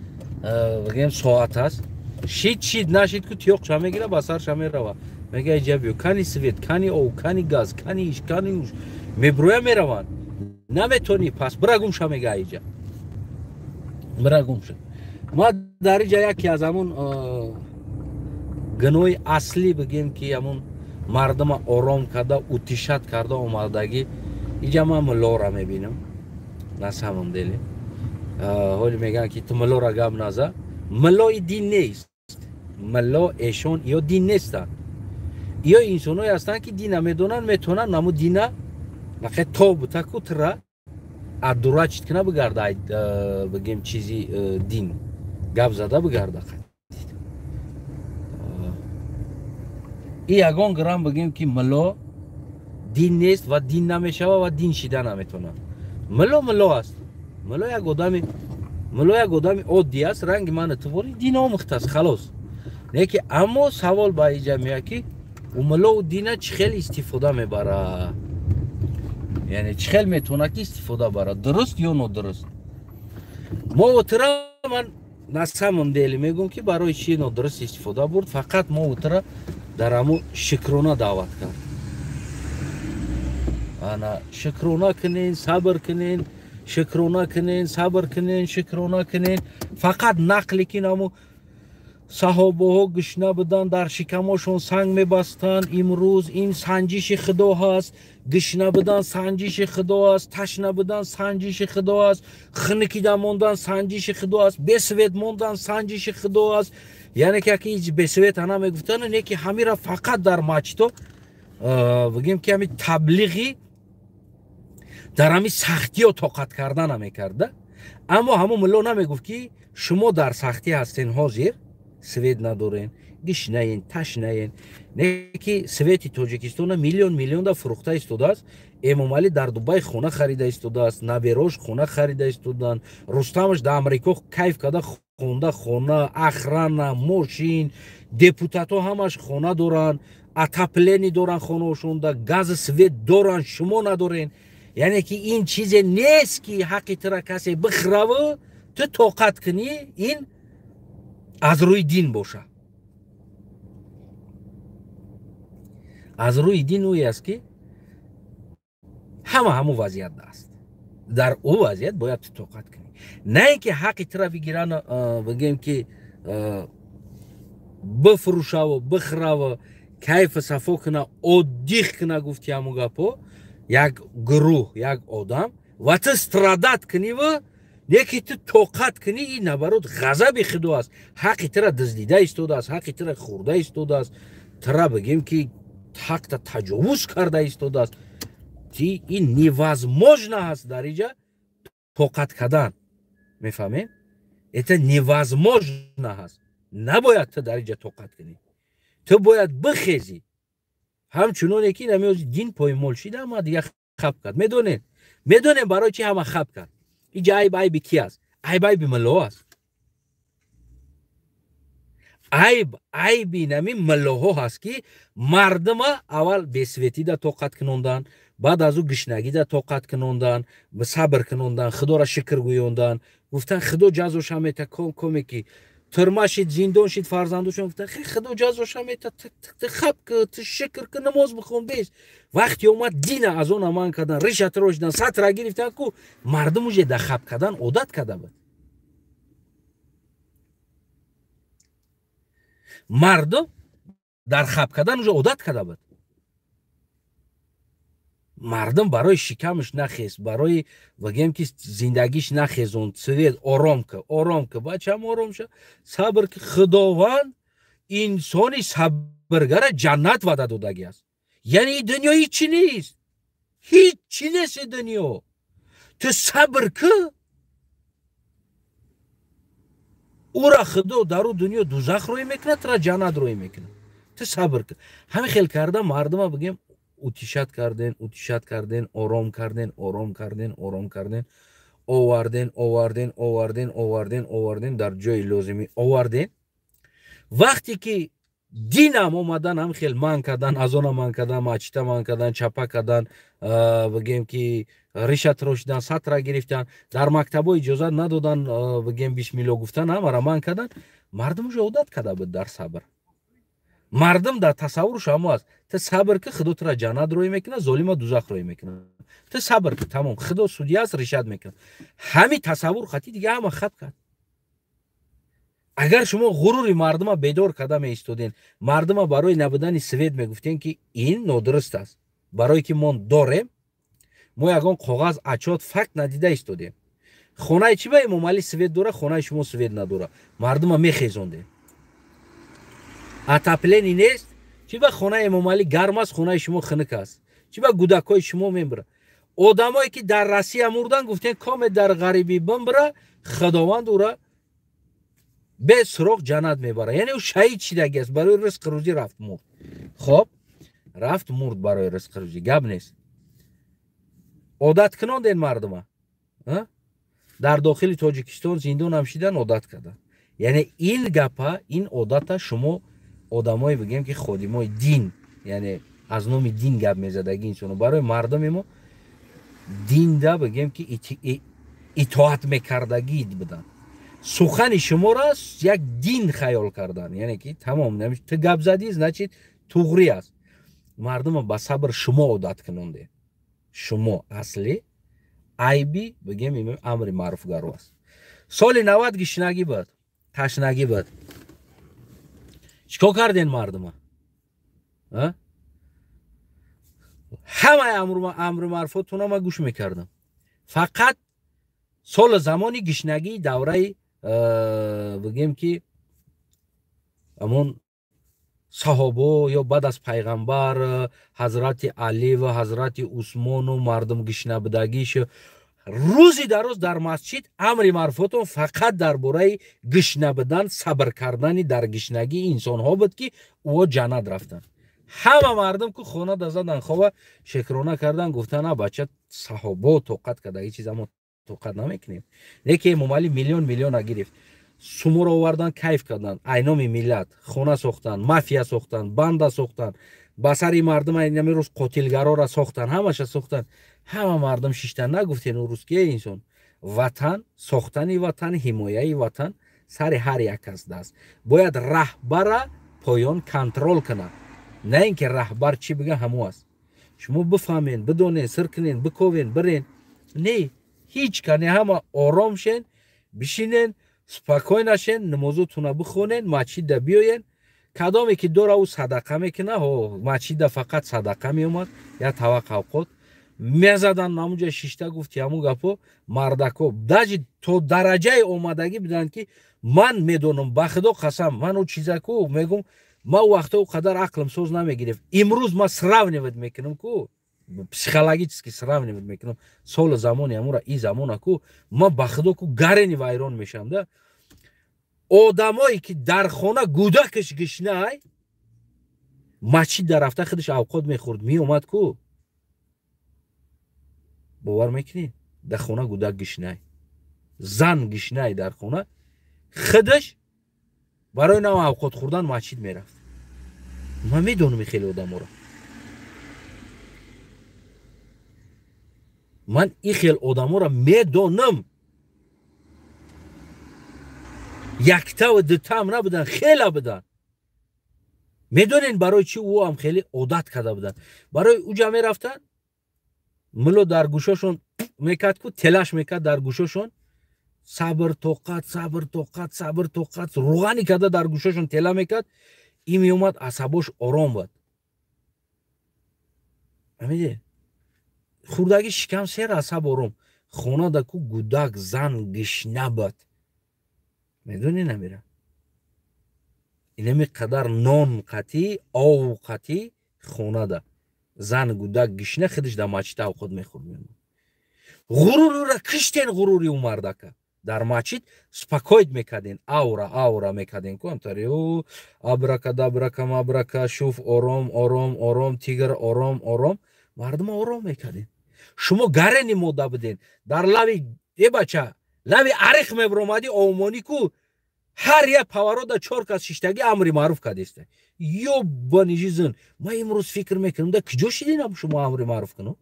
бигем соат аст. шид нашид ку тиёқша мегира, ба сарша мерава, мега иҷабиё кани свет, кани об, кани газ, кани иш, кани уш меброя мераванд, наметони, пас бира гумша, мега иҷа бира гумша. ма дар иҷа яке аз ҳамун гуноҳи аслӣ бигем ки ҳамун мардума ором карда утишат карда омадагӣ, иҷа ман муллора мебинам на самом деле. ҳоли мегӯянд ки ту муллора гап наза, мулло и дин нест, мулло эшон ё дин нестанд, ё инсоное ҳастанд ки дина медонанд, метавонанд наму дина вақе то бутаку тра аддура чит кина бигарда, бигем чизи дин гап зада бигарда. ин ягон грамм бигем ки мулло дин нест ва дин намешава ва дин шида наметавонад. мулло аст, мулло як одами оддӣ аст, ранги манатувори дин омӯхтааст, халос. не ки аммо савол ба иҷа меояд ки у муллоу дина чӣ хел истифода мебарад, яъне чӣ хел метавонад ки истифода барад, дуруст ё нодуруст. мо утра ман на самом деле мегӯям ки барои чӣ нодуруст истифода бурд, фақат мо утра дар ҳамун шукрона даъват кард. ана шукрона кунен, сабр кунен, шукрона кунен, сабр кунен, шукрона кунен, фақат нақли ки наму صحابه‌ها گشنه بودن در شکمشون سنگ می‌بستن. امروز این سنجش خدا هست. گشنه بودن سنجش خدا است. تشنه بودن سنجش خدا است. خنکیده موندن سنجش خدا است. بسوید موندن سنجش خدا است. یعنی که هیچ بسوید انا میگفتن نه که همین را فقط در ماچتو بگیم که همین تبلیغی در همین سختی و طاقت کردن نمی‌کرده. اما همون ملا نمیگفت که شما در سختی هستین حاضر سوید ندارین، گشنه‌این، تشنه‌این. نه که سوید تاجیکستان میلیون دا فروخته ایستاده است. امام علی در دبی خونه خریده ایستاده است، نویراش خونه خریده ایستادن، رستمش در امریکا کیف کرده خونده خونه، اخران، ماشین، دپوتات‌ها همش خونه دارن، اتاپلنی دارن خونه‌شون، گاز سوید دارن، شما ندارین. یعنی که این چیز نیست که حقی تر کسی بخره تو طاقت کنی. این از روی دین باشه. از روی دین اوی است که همه وضعیت است. در او وضعیت باید تو طاقت کنی. نه اینکه حقی تر بگیرن بگیم که بفروشه و بخره و کیف صفا کنه عادی کنه. گفتی همون گپو یک گروه یک آدم و تو استرادت کنی و یکی تو طاقت کنی. این نبرود غضب خدا است. حقی تر دزدیده ایستاده است، حقی تر خورده ایستاده است، تر بگیم که حق تا تجاوز کرده ایستاده است. تی این невозможно هست در اینجا طاقت کردن. میفهمین؟ ایتا невозможно هست. نباید تو در اینجا طاقت کنی. تو باید بخیزی. همچنان که نمیوز دین پایمال شده اما دیگه خب کرد. میدونین برای چی همه خب کرد؟ اینجا عیب کی است؟ عیب ملا است. عیب نمی ملاها هست که مردم اول بسویتی دا طاقت کنوندن، بعد از او گشنگی دا طاقت کنوندن، صبر کنوندن، خدا را شکر گویوندن. گفتن خدا جزاش میته کمی که ترما شید، زندان شید، فرزندوشون گفتن خدا جزاش میته خب که شکر که نماز بخون بیس. وقتی اومد دین از اون امان کردن، ریشت روشدن، سطر گرفتن که مردم اوجه دا خب کردن عادت کرده بود. مردم در خب کردن اوجه عادت کرده بود. مردم برای شکمش نخیست، برای بگیم که زندگیش نخیزوند. سوید آرام که بچه هم آرام شد، صبر که خداوند انسانی صبرگر جنت وعده دادگی است. یعنی این دنیا هیچی نیست، هیچی نیست دنیا. تو صبر که او را خدا در اون دنیا دوزخ روی میکنه، تو را جنت روی میکنه. تو صبر که همه خیل کرده مردم بگیم اوتیشت کردن، آرام کردن، آوردن در جای لازمی آوردن. وقتی که دین هم اومدن هم خیل من کردن، از اون من کردن، ماچتا من کردن، چپا کردن، بگیم که ریشت روشدن، سطر گرفتن، در مکتبا اجازه ندادن بگیم بسمیلا گفتن، هم را من کردن. مردم جو عادت کرده بود در صبر. مردم در تصورش هم است تو صبر که خدا تو را جنت روی میکنه، ظالم دوزخ روی میکنه. تو صبر که تمام خدا سودی است ریشت میکنه. همین تصور خطی دیگه هم خط کرد. اگر شما غرور مردم بیدار کرده می ایستادین، مردم برای نبودن سوید میگفتین که این نادرست است، برای که ما داریم، ما یگان کاغذ اچات فکت ندیده ایستادیم. خونه چی به امام علی سوید داره، خونه شما سوید نداره. مردم میخیزوندین. اتاپلنی نیست، چی به خونه امام علی گرم است، خونه شما خنک است. چی به گودکای شما میبره. آدمایی که در روسیه مردن گفتن کام در غریبی بمبره، خداوند او را به سراغ جنت میبره. یعنی او شهید شدگی است، برای رزق روزی رفت مرد. خب رفت مرد برای رزق روزی، گپ نیست. عادت کنند این مردم در داخل تاجیکستان زندان هم شدن، عادت کردن. یعنی این گپه، این عادت شما آدمای بگیم که خادمای دین، یعنی از نام دین گپ میزدگی اینسانو برای مردم ما دین ده بگیم که اطاعت میکردگی بدن. سخن شما را یک دین خیال کردن. یعنی که تمام نمیشه تو گپ زدی نچید توغری است. مردم با صبر شما عادت کننده. شما اصلی عیبی بگیم امر معروف گرو است. سال 90 گشنگی بود، تشنگی بود. چیکار کردین مردم؟ همه امر معروفاتون ما گوش میکردم. فقط سال زمانی گشنگی دوره بگیم که همون صحابه یا بعد از پیغمبر حضرت علی و حضرت عثمان و مردم گشنه بدگیش روزی در روز در مسجد امر معروفاتون فقط درباره گشنه بدن صبر کردن در گشنگی انسان ها بود که او جنت رفتن. همه مردم که خونه دزدن خواه شکرانه کردن گفتن نه بچه صحابه طاقت کرده این چیز ما طاقت نمیکنیم. لیکن ممالی میلیون گرفت. سمور آوردن کیف کردن اینامی ملت خونه ساختن مافیا ساختن بنده ساختن بسری مردم این روز قاتلگرا را ساختن همش ساختن. همه مردم شیشتن نگفتین اون روز که انسان وطن ساختن وطن حمایت وطن سر هر یک کس دست باید رهبر پایان کنترل کنه نه اینکه رهبر چی بگه همو است. شما بفهمین بدونین سر کنین بکوین برین نه هیچ کنی همه آرام شین بشینین سپاکوی نشین نمازتون بخونین مسجد بیاین کدامی که دور او صدقه میکنه ها مسجد فقط صدقه میومد یا توقع قد میزدن نمونجا شیشته گفتی همون گپو مردکو داجی تو درجه اومدگی بدن که من میدونم بخدا قسم من او چیزکو میگم ما وقتا او قدر عقلم سوز نمیگیرف امروز ما سراونیود میکنم کو پسیخولوژیcky سراونیود میکنم سال زمانی امورا ای زمانه کو ما بخدا کو گرینی وایران میشم ده آدمایی که در خانه گودکش گشنه مسجد در رفته خودش اوقات میخورد میومد کو باور میکنی در خانه گودک گشنه زن گشنه در خانه خودش برای نو اوقات خوردن مسجد میرفت. من میدونم خیلی آدم را من این خیلی آدم را میدونم یکتا و دوتا هم نبودن خیلی بودن. میدونین برای چی او هم خیلی عادت کرده بودن برای اوجا میرفتن ملو در گوشاشون میکرد که تلاش میکرد در گوشاشون صبر طاقت صبر طاقت صبر طاقت روغنی کرده در گوشاشون تلا میکرد این میومد عصباش آرام بود. فهمیدی خوردگی شکم سر عصب آرام خونه دا کو گودک زن گشنه بود میدونی نمیره اینمی قدر نان قطی آو قطی خونه دا زن گودک گشنه خودش در مسجد اوقات میخورد. غرور را کشتین غروری او مردکه در مسجد سپاکویت میکردین آورا میکردین کنتاری او ابرکادابرکا مبرکا شوف آرام آرام آرام تیگر آرام آرام مردم آرام میکردین. شما گرنی موده بدین در لوی ای بچه لوی عرق میبرومدی آمانی کو هر یک پاورو در 4 کس شیشتگی امری معروف کردیسته یا بانیجی زن ما امروز فکر میکنم در کجا شدین شما امری معروف کنو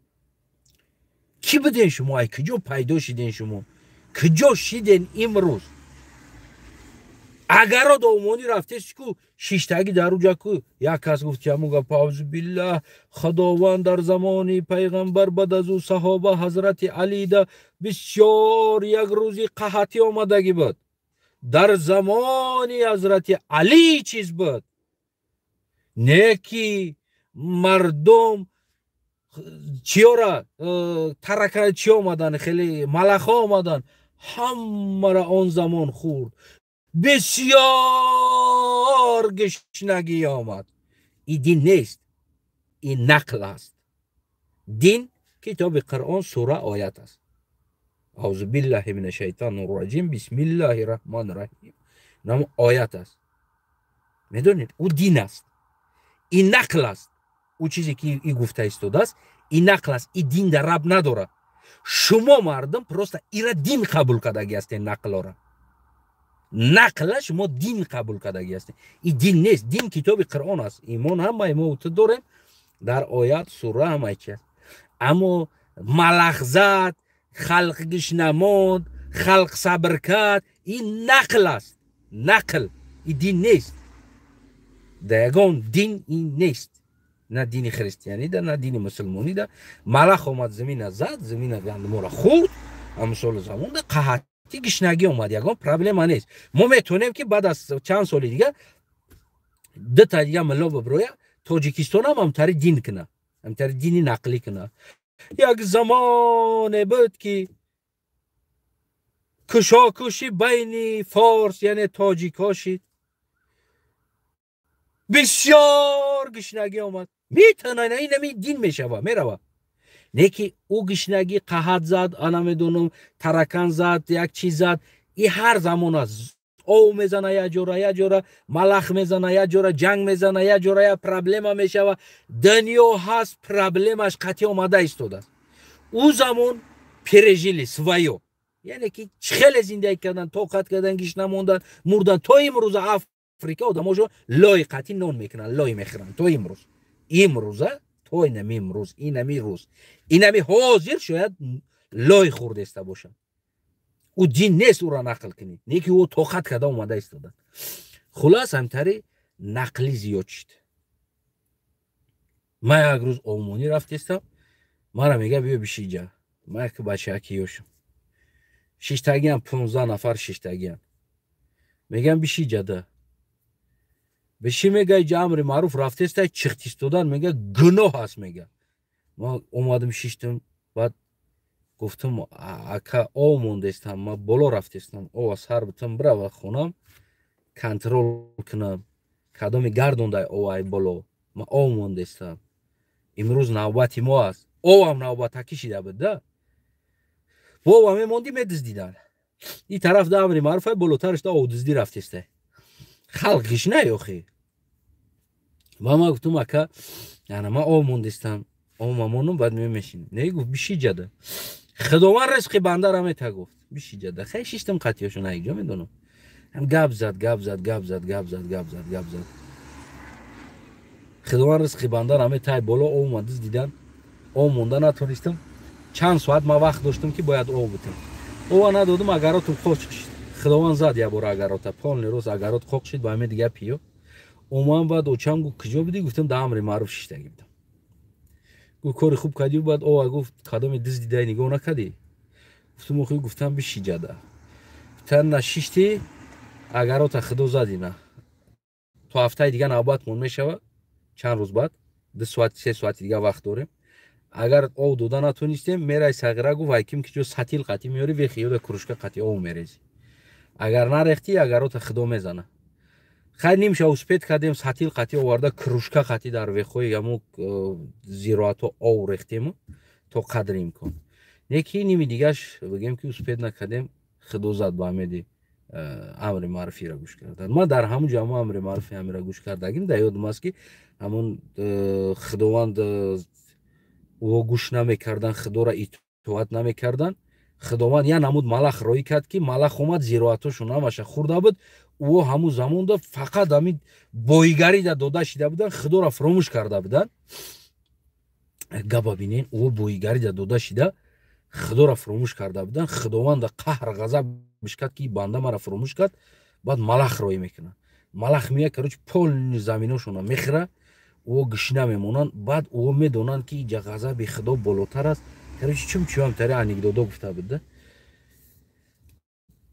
کی بدین شما ای کجا پیدا شدین شما کجا شدین امروز اگر را دومانی رفتیش کو شیشتگی در اوجا کو یک کس گفت که همونگا پاوز بالله خداوند در زمانی پیغمبر بعد از او صحابه حضرت علی ده بسیار یک روزی قحطی آمدگی بود در زمانی حضرت علی چیز بود نیکی مردم چیورا ترکه چی آمدن خیلی ملخ آمدن همه را آن زمان خورد بسیار گشنگی آمد. این دین نیست این نقل است. دین کتاب قرآن سوره آیت است. اعوذ بالله من الشیطان الرجیم بسم الله الرحمن الرحیم نام آیت است. میدونید او دین است این نقل است او چیزی که این گفته استوده است این نقل است این دین در رب نداره. شما مردم پروستا ایرا دین قبول کردگی هستین نقل را نقل شما دین قبول کردگی هستین این دین نیست دین کتاب قرآن است ایمان هم ما داریم در آیات سوره هم است اما ملخ زد خلق گش نمود خلق صبر کرد این نقل است نقل این دین نیست دیگون دین این نیست نه دین خریستیانی ده نه دین مسلمانی ده ملخ آمد زمین زد زمین گندم را خورد امثال زمان ده قحطی گشنگی آمد یگان پرابلم نیست. ما میتونیم که بعد از چند سال دیگه ده تا دیگه ملا ببرویا تاجیکستان هم تری دین کنه، هم تری دینی نقلی کنه. یک زمان بود که کشاکشی بین فارس یعنی تاجیکا شد، بسیار گشنگی آمد. میتونه این نمی دین میشوه میروه، نه که او گشنگی قحط زد، انا میدونم ترکان زد، یک چیز زد. این هر زمان است، او میزنه یا جوره ملخ میزنه یا جوره، جنگ میزنه یا جوره، یا پرابلم میشوه. دنیا هست پرابلمش قطعی آمده ایستاده. او زمان پرژیلی سوایو یعنی که خیلی زندگی کردن، طاقت کردن، گیش نموندن، مردن. تا امروز افریقا آدماشو لای قطعی نون میکنن، لای میخورن. تا امروز تا اینمی امروز، اینمی روز، اینمی حاضر شاید لای خورده است باشن. او دین نیست او را نقل کنی، نه که او طاقت کرده اومده ایستادن. خلاص همتری نقلی زیاد شد. من یک روز آلمانی رفتم، مرا میگه بیا بشینجا. من که بچه کیوشم، شیشتگی هم 15 نفر شیشتگی هم. میگم بشینجا ده. بشی میگه جامر معروف رفتست چختی استودن، میگه گناه هست. میگه ما اومدم شیشتم، بعد گفتم اکا او موندستم، ما بالا رفتستم، او از هر بتم برا خونم کنترل کنم کدام گردونده او ای بالا. ما او موندستم، امروز نوبتی ما است. او هم نوبت کشیده بود ده. و میموندی میدزدیدن. این طرف ده امر معروف بالاترش ده او دزدی رفتسته. خلقش نه یخی. ما گفتم اکا یعنی ما او موندستم، او مامونم بعد میشینیم. نه گفت بشی جده. خداوند رزق بنده را میته گفت بشی جده. خیلی شیشتم قطعیشو نه اینجا میدونم. هم گپ زد. خداوند رزق بنده را میته بالا او اومد دیدن. او مونده نتونستم. چند ساعت ما وقت داشتم که باید او بتم. او ندادم اگراتم خوش شد. خداوند زد یه بار اگراتا 5 روز اگرات خوک شد با همه دیگه پیو. اومدم بعد اوچم گفت کجا بودی؟ گفتم ده امر معروف شیشتگی بودم. گفت کار خوب کردی. بعد او گفت کدام دز دیده نگاه نکردی؟ گفتم خوب. گفتم بشی جده. تن نشیشتی اگرات خدا زدی نه. تو هفته دیگه نوبت مون میشوه. چند روز بعد 2 ساعت 3 ساعت دیگه وقت داریم. اگر او دودا نتونستیم میرای سغرا گفت وایکیم که جو ساتیل قطی میاری و خیال کروشکا قطی او میریزی. اگر نرختی اگرات خدا میزنه. خیلی نمیشه اسپیت کردیم ساتیل قطی آورده کروشکا قطی در وخوی یمو زیراتو او رختیم تو قدریم کن. یکی نیمی دیگهش بگیم که اسپیت نکردیم خدا زد با امیدی امر معرفی را گوش کردن. ما در همون جامعه امر معرفی همین را گوش کردگیم. در یادم است که همون خداوند او گوش نمیکردن، خدا را اطاعت نمیکردن. خداوند یا نمود ملخ روی کرد که ملخ اومد زیراتوشو نماشه خورده بود. او همون زمان دا فقط همین بایگری دا داده شده بودن، خدا را فراموش کرده بودن. گپ ببینین او بایگری دا داده شده خدا را فراموش کرده بودن. خداوند قهر غضب کرد که بنده مرا فراموش کرد. بعد ملخ روی میکنه. ملخ میاد که پول زمیناشون میخره. او گشنه میمونن. بعد او میدونن که اینجا غضب خدا بالاتر است. چون هم تری انیکدوتا گفته بوده.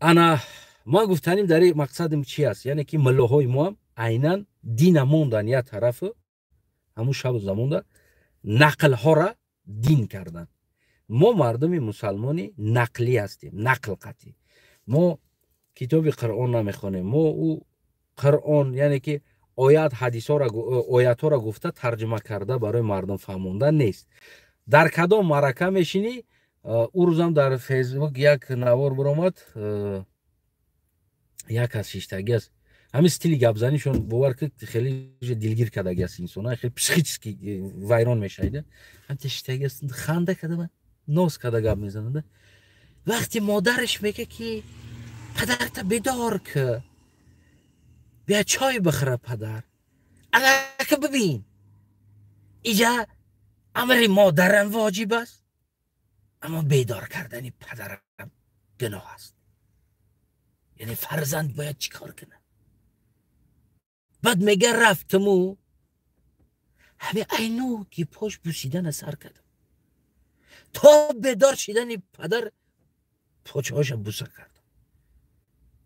انا ما گفتنیم در این مقصدم چی است؟ یعنی که ملاهای ما هم عیناً دین موندن یه طرف، همون شب زمان ده نقل ها را دین کردن. ما مردم مسلمانی نقلی هستیم، نقل قطعی. ما کتاب قرآن نمیخوانیم. ما او قرآن یعنی که آیات حدیث ها را آیات ها را گفته ترجمه کرده برای مردم فهموندن نیست. در کدام معرکه میشینی؟ او روزم در فیسبوک یک نوار برآمد، یک از شیشتگی است. همین استیلی گپزنیشون باور که خیلی دلگیر کردگی است. انسان خیلی پسیکیسکی ویران میشایده. هم شیشتگی است خنده کرده من ناز کرده گپ میزنه. وقتی مادرش میگه که پدرت بیدار که بیا چای بخره پدر. الکه ببین اینجا امر مادرم واجب است، اما بیدار کردن پدرم گناه است. یعنی فرزند باید چیکار کنه؟ بعد میگه رفتمو همه اینو که پاش بوسیدن سر کردم تا بیدار شدن پدر پاچه هاشم بوسه کردم.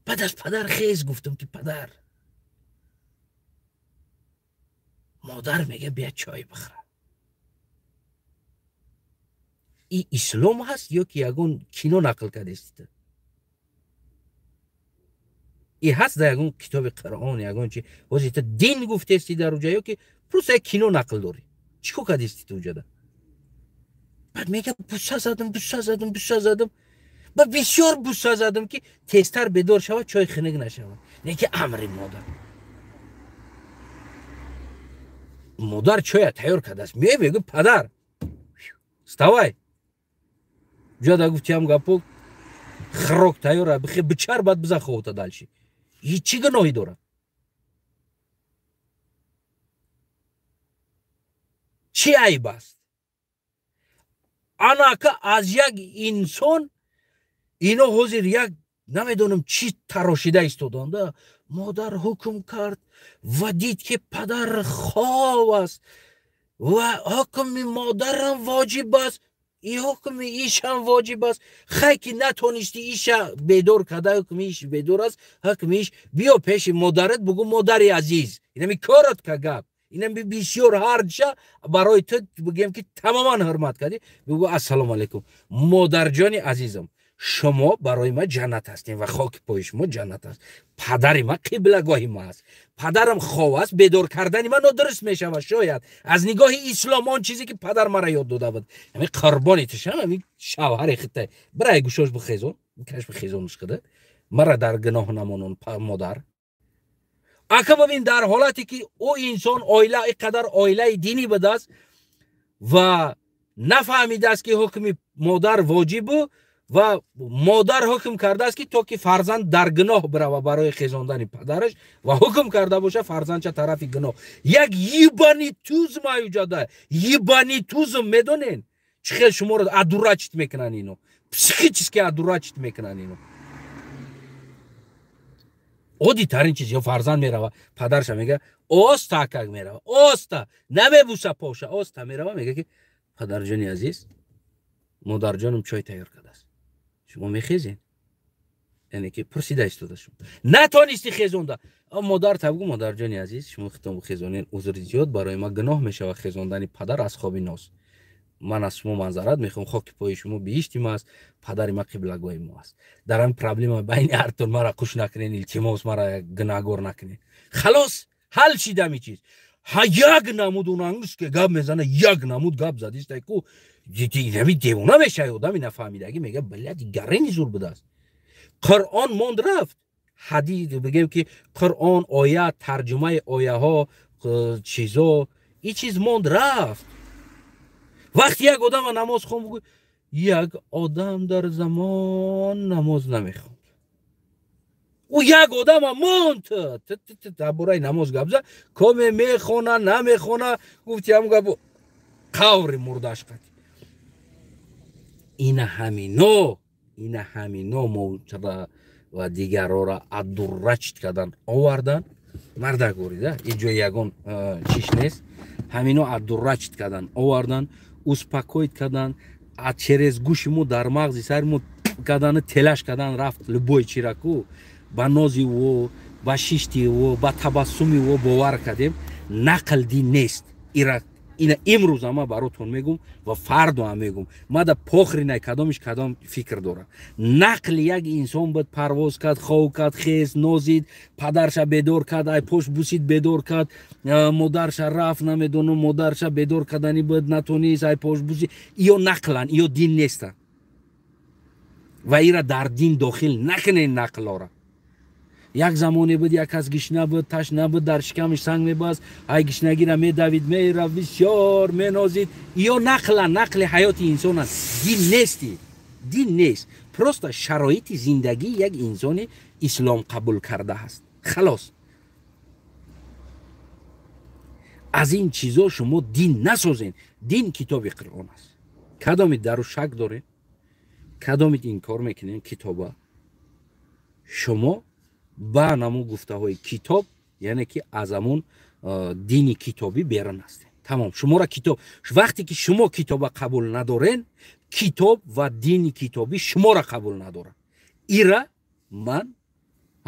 بعد از پدر خیز گفتم که پدر مادر میگه بیا چای بخره. این اسلام هست یا که یگون کینو نقل کرده است؟ این هست در یگون کتاب قرآن یگون چی واسه دین گفته استی در اونجا یا که پروسه کینو نقل داری چیکو کرده استی تو اونجا؟ بعد میگه بوسه زدم با بسیار بوسه زدم که تستر بدار شود چای خنک نشود. نه که امر مادر چای تیار کرده است. میگه پدر استوای جدا گفتم گپو خروک تیاره بخی بچار بعد بزا خوتا دالشی هیچی گناهی داره. چی عیب است؟ انا که از یک انسان اینو حضور یک نمیدونم چی تراشیده ایستادند. مادر حکم کرد و دید که پدر خواب است و حکم مادرم واجب است، این حکم ایش هم واجب است. خیلی که نتونستی ایشا بیدار کرده حکم ایش بیدار است، حکم ایش بیا پیش مادرت بگو مادری عزیز اینمی کارت که گپ اینمی بسیار هرد شه برای تو بگیم که تماما حرمت کردی بگو السلام علیکم مادر جان عزیزم شما برای ما جنت هستین و خاک پای شما جنت است. پدر ما قبلگاه ما است، پدرم خواه است، بیدار کردن من نادرست میشه و شاید از نگاه اسلام آن چیزی که پدر مرا یاد داده بود همین قربانی تشم همین شوهر خطه برای گوشاش بخیزون کاش بخیزونش کده مرا در گناه نمانون مادر. اگه ببین در حالتی که او انسان آیله اینقدر آیله دینی بوده است و نفهمیده است که حکم مادر واجب و مادر حکم کرده است که تا که فرزند در گناه بره برای خیزاندن پدرش و حکم کرده باشه فرزند چه طرف گناه یک یبانی توز موجوده یبانی توز میدونین چه خیلی شما رو ادورچت میکنن اینو پسیکیچسکی ادورچت میکنن اینو عادی ترین چیز یا فرزند میره پدرش میگه آستا کگ میره آستا نمیبوسه پاشه آستا میره میگه که پدر جان عزیز مادر جانم چای تیار کرده است شما میخیزین یعنی که پرسیده ایستاده شما نتونستی خیزونده اما مادر تبگو مادر جان عزیز شما خودتون خیزونین عذر زیاد برای ما گناه میشه و خیزوندن پدر از خواب ناس من از شما معذرت میخوام خاک پای شما بیشتیم است پدر ما قبلگاه ما است در این پرابلم بین هرتون مرا خوش نکنین التماس مرا گناهگار نکنین خلاص حل شده می چیز ها یک نمود اونانگوش که گاب میزنه یک نمود گاب زدیست که نمی دیوونه میشه آدمی نفهمیدگی میگه بلدی گرینی زور بده است. قرآن ماند رفت حدیث بگیم که قرآن آیه ترجمه آیه ها چیزا این چیز ماند رفت. وقتی یک آدم نماز خوند بگو یک آدم در زمان نماز نمیخوند او یک آدم ماند برای نماز گپ زد کمی میخونه نمیخونه گفتی هم گپ قور مردش قد این همینو موتر و دیگر را ادورچت کردن آوردن مرده گوریده اینجا یگون چیش نیست همینو ادورچت کردن آوردن اسپاکویت کردن چرز گوشمو در مغزی سرمو کردن تلاش کردن رفت لبوی چیرکو با نازی و با شیشتی و با تبسمی و باور کردیم نقل دین نیست اینا امروز ما براتون میگم و فردا هم میگم ما در پخری نه کدام فکر داره نقل یک انسان بود پرواز کرد خو کرد خیز نازید پدرش بیدار کرد ای پشت بوسید بیدار کرد مادرش رفت نمیدونم مادرش بیدار کردنی بود نتونست ای پشت بوسید ایو نقلن ایو دین نیستن و ایرا در دین داخل نکنین نقل را یک زمانی بود یک کس گشنه بود تشنه بود در شکمش سنگ میباز ای گشنگی را میدوید میره بسیار مینازید یا نقل حیات انسان است دین نیست پروست شرایط زندگی یک انسان اسلام قبول کرده است خلاص از این چیزا شما دین نسازین دین کتاب قرآن است کدامید در شک داره کدامید این کار میکنین کتابه شما با نمو گفته های کتاب یعنی که از همون دینی کتابی بیرون هستین تمام شما را کتاب وقتی که شما کتاب قبول ندارین کتاب و دینی کتابی شما را قبول ندارن ایرا من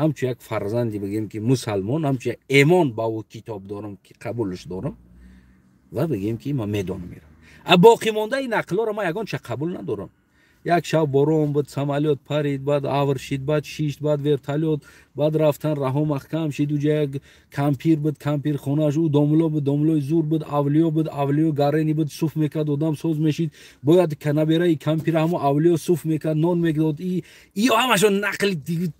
همچون یک فرزندی بگیم که مسلمان، همچون یک ایمان با او کتاب دارم که قبولش دارم و بگیم که ما میدانم میرم. باقی مانده این نقلا رو ما یگان چه قبول ندارم. یک شب بارون بود، سمالیات پرید، بعد آورشید، بعد شیشت، بعد ورتالیات، بعد رفتن راه محکم شید. اونجا یک کمپیر بود، کمپیر خونه‌اش او داملا بود، داملای زور بود، اولیا بود، اولیا گارنی بود، صوف میکرد، آدم سوز میشید. باید کنابیرای کمپیر همو اولیا صوف میکرد، نان میکرد. ای همشون نقل دیگه.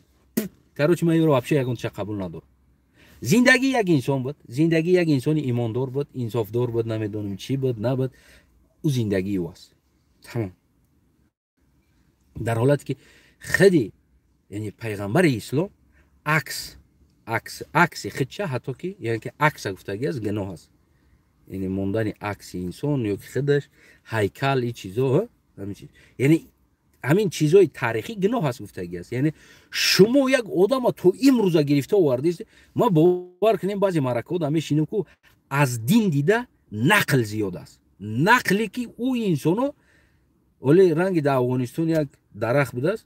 کاروچ من رو واپس یگان چه قبول ندارم. زندگی یک انسان بود، زندگی یک انسان ایماندار بود، انصافدار بود، نمیدونم چی بود نبود. او زندگی واست. تمام. در حالتی که خودی یعنی پیغمبر اسلام عکس خودشه، حتی که یعنی که عکس گفتگی است گناه است. یعنی موندن عکس انسان یا خودش هیکل این چیزا همین چیز، یعنی همین چیزای تاریخی گناه است گفتگی است. یعنی شما یک آدم تو امروز گرفته آوردید، ما باور کنیم بعضی مرکات همیشینیم که از دین دیده نقل زیاد است. نقلی که او انسانو ولی رنگ در افغانستان یک درخت بوده است،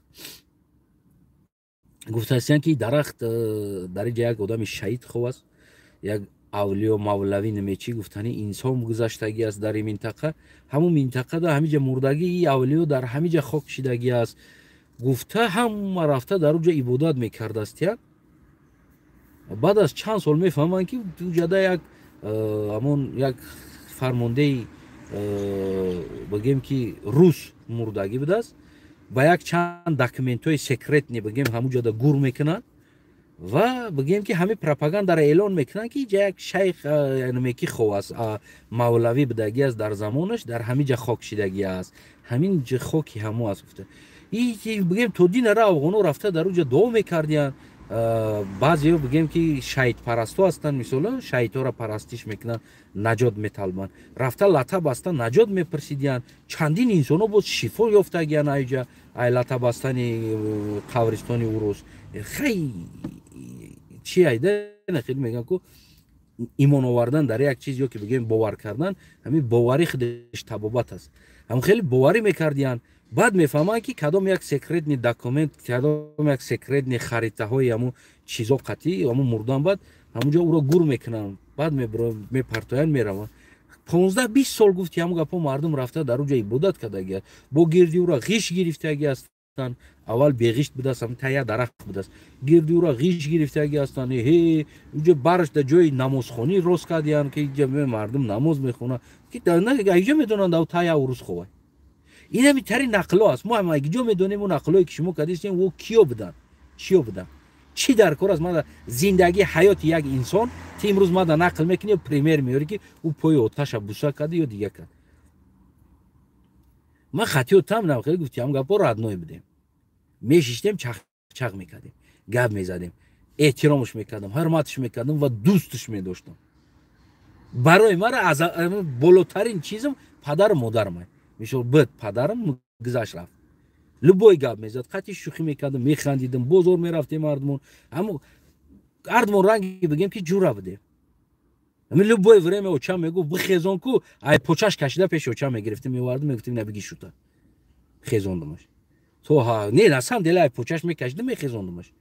گفته هستند که درخت در اینجا یک آدم شهید خواست، یک اولیا مولوی نمیچی گفتنی انسان گذشتگی است در این منطقه، همون منطقه در همیجا مردگی این اولیا در همیجا خاک شدگی است. گفته هم رفته در اونجا عبادت میکرده است. بعد از چند سال میفهمند که تو جده یک همون یک فرمانده بگیم که روس مردگی بوده است. با یک چند داکومنت های سکرت نی بگیم همون جدا گور میکنن و بگیم که همه پروپاگاندا را اعلان میکنن که یک شیخ یعنی کی خواست مولوی بدگی است در زمانش در همین جا خاک شدگی است، همین جا خاکی همو است. گفته این بگیم تو دین را افغانو رفته در اونجا دعا میکردین. بعضی ها بگیم که شهید پرستو هستن، مثلا شهید ها را پرستش میکنن، نجات میطلبن، رفته لطب هستن نجات میپرسیدین. چندین انسان ها بود شفا یافتگیان اینجا ای لطب هستن قبرستان اوروس. خیلی چی ایده خیلی میگن که ایمان آوردن در یک چیزی که بگیم باور کردن، همین باوری خودش تبابت است. هم خیلی باوری میکردین، بعد میفهمن که کدام یک سکرت نی داکومنت، کدام یک سکرت نی خریطه های همون چیزا قطعی همون مردن، بعد همونجا او را گور میکنن، بعد میپرتاین میرون. 15-20 سال گفتی همون گپا مردم رفته در اونجا عبادت کرده، با گردی او را غیش گرفتگی هستن. اول بیغیشت بوده است، هم تایه درخت بوده است، گردی او را غیش گرفتگی هستن. هی اونجا برش در جای نمازخانی روز کردیان که اینجا مردم نماز میخونن که نه اینجا میدونن در تایه اوروز خواه. این همی تری نقلا است. ما هم اگه جا میدونیم اون نقلایی که شما کردید او کیا بودن، چیا بودن، چی در کار است. ما در زندگی حیات یک انسان تی امروز ما در نقل میکنیم و پریمیر میاری که او پای آتش بوسا کرده یا دیگه کرد. ما خطی و تم نمیخواد گفتی هم گپا ردنوی بدیم، میشیشتیم چق میکردیم، گپ میزدیم، احترامش میکردم، حرمتش میکردم و دوستش میداشتم. برای من از بالاترین چیزم پدر و مادرم میشه. بد پدرم گذشت رفت، لبوی گپ میزد، قطعی شوخی میکردم، میخندیدم، بازار میرفتیم مردمون، اما مردمون رنگی بگیم که جوره بده. همین لبوی وریم اوچا میگو بخیزون کو ای پوچش کشیده پیش اوچا میگرفتیم میوردیم میگفتیم نبگی شوتا خیزوندمش تو ها نه اصلا دل ای پوچش میکشیده میخیزوندمش.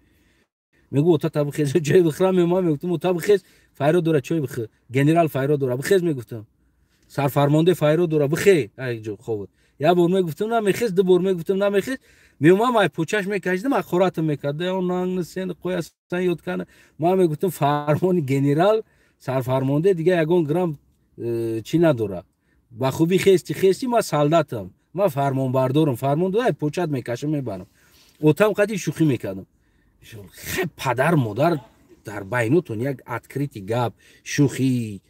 میگو تا بخیز جای بخرم ما میگفتم تا بخیز فایرو دوره چای بخ گنرال فایرو دوره بخیز میگفتم سرفرمانده فایرو دوره بخی ای جو خوب یا بور میگفتم نه میخیز دو بور میگفتم نه میخیز میومم ما پوچش میکشیدم اخورات میکرده اون نان سن قوی اصلا یاد کنه. ما میگفتم فرمان گنرال سرفرمانده دیگه یگون گرم چی نداره، با خوبی خستی ما سالداتم، ما فرمان بردارم، فرمان دو پوچت میکشم میبرم. اوتام قدی شوخی میکردم. خیلی پدر مادر در بیناتون یک اتکریتی گپ شوخی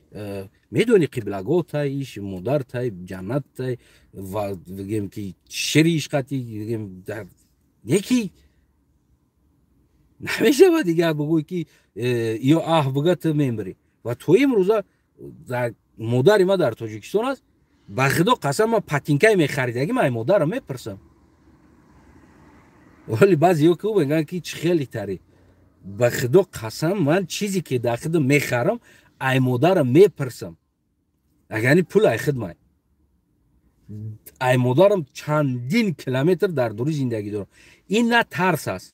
میدونی قبلگاه تایش مادر تای جنت تای و بگیم که شریش قطی بگیم در یکی نمیشه با دیگه بگوی که یا بگت میمری. و توی امروزا در مادر ما در تاجیکستان است، به خدا قسم ما پتینکای میخرید اگه من مادر رو میپرسم، ولی بعضی ها که بگن که خیلی تری به خدا قسم من چیزی که در خدا میخرم ای مادر رو میپرسم. اگر پول ای خدمت ای مادرم چندین کیلومتر در دوری زندگی دارم. این نه ترس است،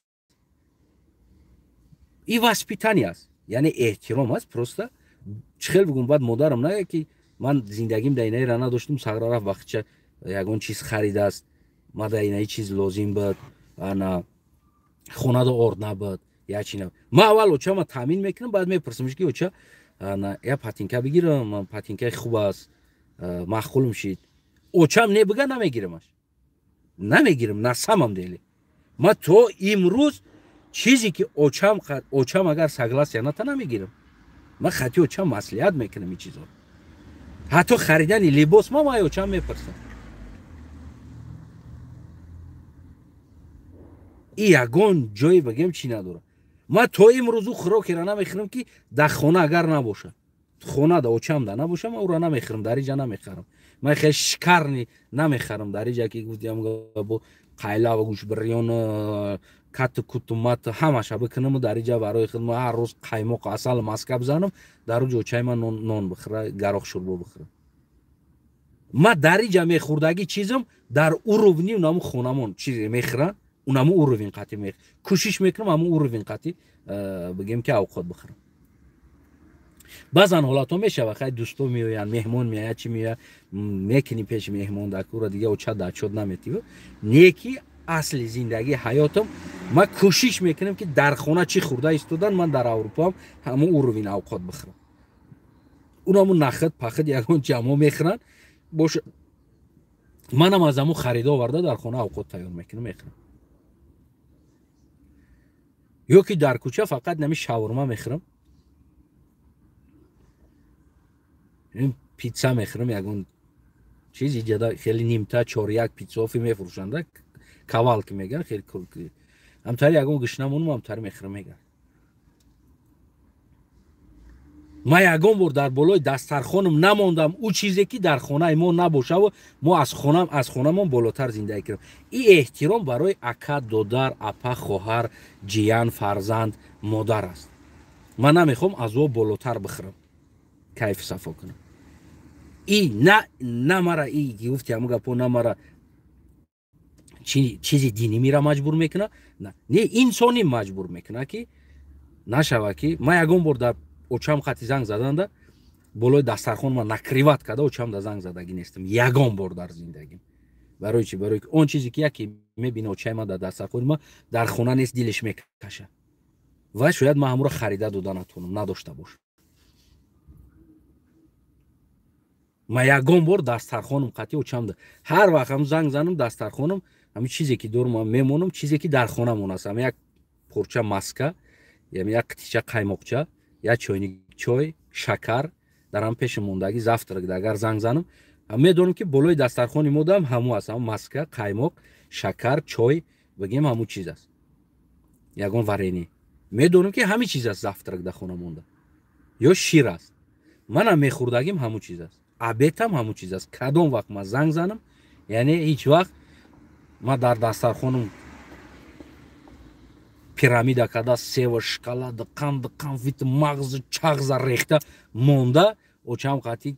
این воспитание است یعنی احترام است просто چخیل بگم بعد مادرم نگه که من زندگیم در اینه را نداشتم سغرا رفت وقتچه یگون چیز خریده است ما در اینه چیز لازم بود انا خونه دا ارد نبود یا چی نبود ما اول اوچه ما تامین میکنم بعد میپرسمش که اوچه یا پاتینکه بگیرم پاتینکه خوب است مخول میشید اوچه هم نبگه نمیگیرمش نمیگیرم نسامم دیلی ما تو امروز چیزی که اوچم اگر سگلاس یا نه تا نمیگیرم من خطی اوچم مسئولیت میکنم این چیزا حتی خریدن لباس ما اوچم میپرسم این یگان جایی بگم چی نداره ما تو امروز خوراکی را نمیخورم که در خانه اگر نباشه خانه در اوچم در نباشه من او را نمیخورم در اینجا نمیخورم من خیلی شکر نمیخورم در اینجا که گفتیم با قایلا و گوش بریان کت کتومت همش بکنم و در اینجا برای خودم هر روز قایماق اصل ماسک بزنم در اونجا اوچای من نان بخوره گراخ شوربه بخورم ما در اینجا میخوردگی چیزم در اوروونی اونم خونمون چیزی میخورن اونم اوروین قطعی میخ کوشش میکنم اما اوروین قطعی بگیم که اوقات بخورم بعضن حالات ها میشه و خیلی دوستو میوین مهمون میاد چی میاد میکنی پیش مهمون دکور دیگه او چه داد شد نمیتیو نیکی اصل زندگی حیاتم ما کوشش میکنم که در خونه چی خورده ایستادن من در اروپا هم همون اوروین اوقات بخورم اونم نخد پخد یگان جمع میخورن باشه منم از همون خرید آورده در خونه اوقات تیار میکنم میخورم یا که در کوچه فقط نمی شاورما میخورم این پیتزا میخورم یگون چیزی جدا خیلی نیمتا چوریک پیتزافی میفروشنده کاوالک میگن خیلی کل همتاری یگون گشنمونم همتاری میخورم میگن ما یگون بار در بالای دسترخوانم نماندم او چیزی که در خانه ما نباشه و ما از خونمون بالاتر زندگی کردیم این احترام برای اکا دودر اپا خواهر جیان فرزند مادر است من نمیخوام از او بالاتر بخورم کیف صفا کنم این نه مرا این گفتی همون گپو نه مرا چیزی دینی میره مجبور میکنه نه انسانی مجبور میکنه که نشوه که ما یگون بار در اوچم خطی زنگ زدنده بالای دسترخوان ما نکریوت کرده اوچم در زنگ زدگی نیستم یگان بار در زندگیم برای چی برای اون چیزی که یکی میبینه اوچای ما در دسترخوان ما در خونه نیست دلش میکشه و شاید ما همون رو خریده داده نتونم نداشته باش ما یگان بار دسترخوانم قطعی اوچم ده هر وقت هم زنگ زنم دسترخوانم همین چیزی که دور ما میمونم چیزی که در خونه مون است یک پرچه ماسکا یا یک قطیچه قایماقچه یا چوینی چای شکر در هم پیش موندگی زفتر اگر زنگ زنم میدونم که بالای دسترخوان مودم همو است هم ماسکا قایماق شکر چای بگیم همو چیز است یگان ورینی میدونم که همین چیز است زفتر در خونه مونده یا شیر است منم میخوردگیم همو چیز است ابیتم همو چیز است کدوم وقت ما زنگ زنم یعنی هیچ وقت ما در دسترخوانم پیرامیدا کدا سیو شکلات قند کنفیت مغز چغز ریخته مونده اوچم قطعی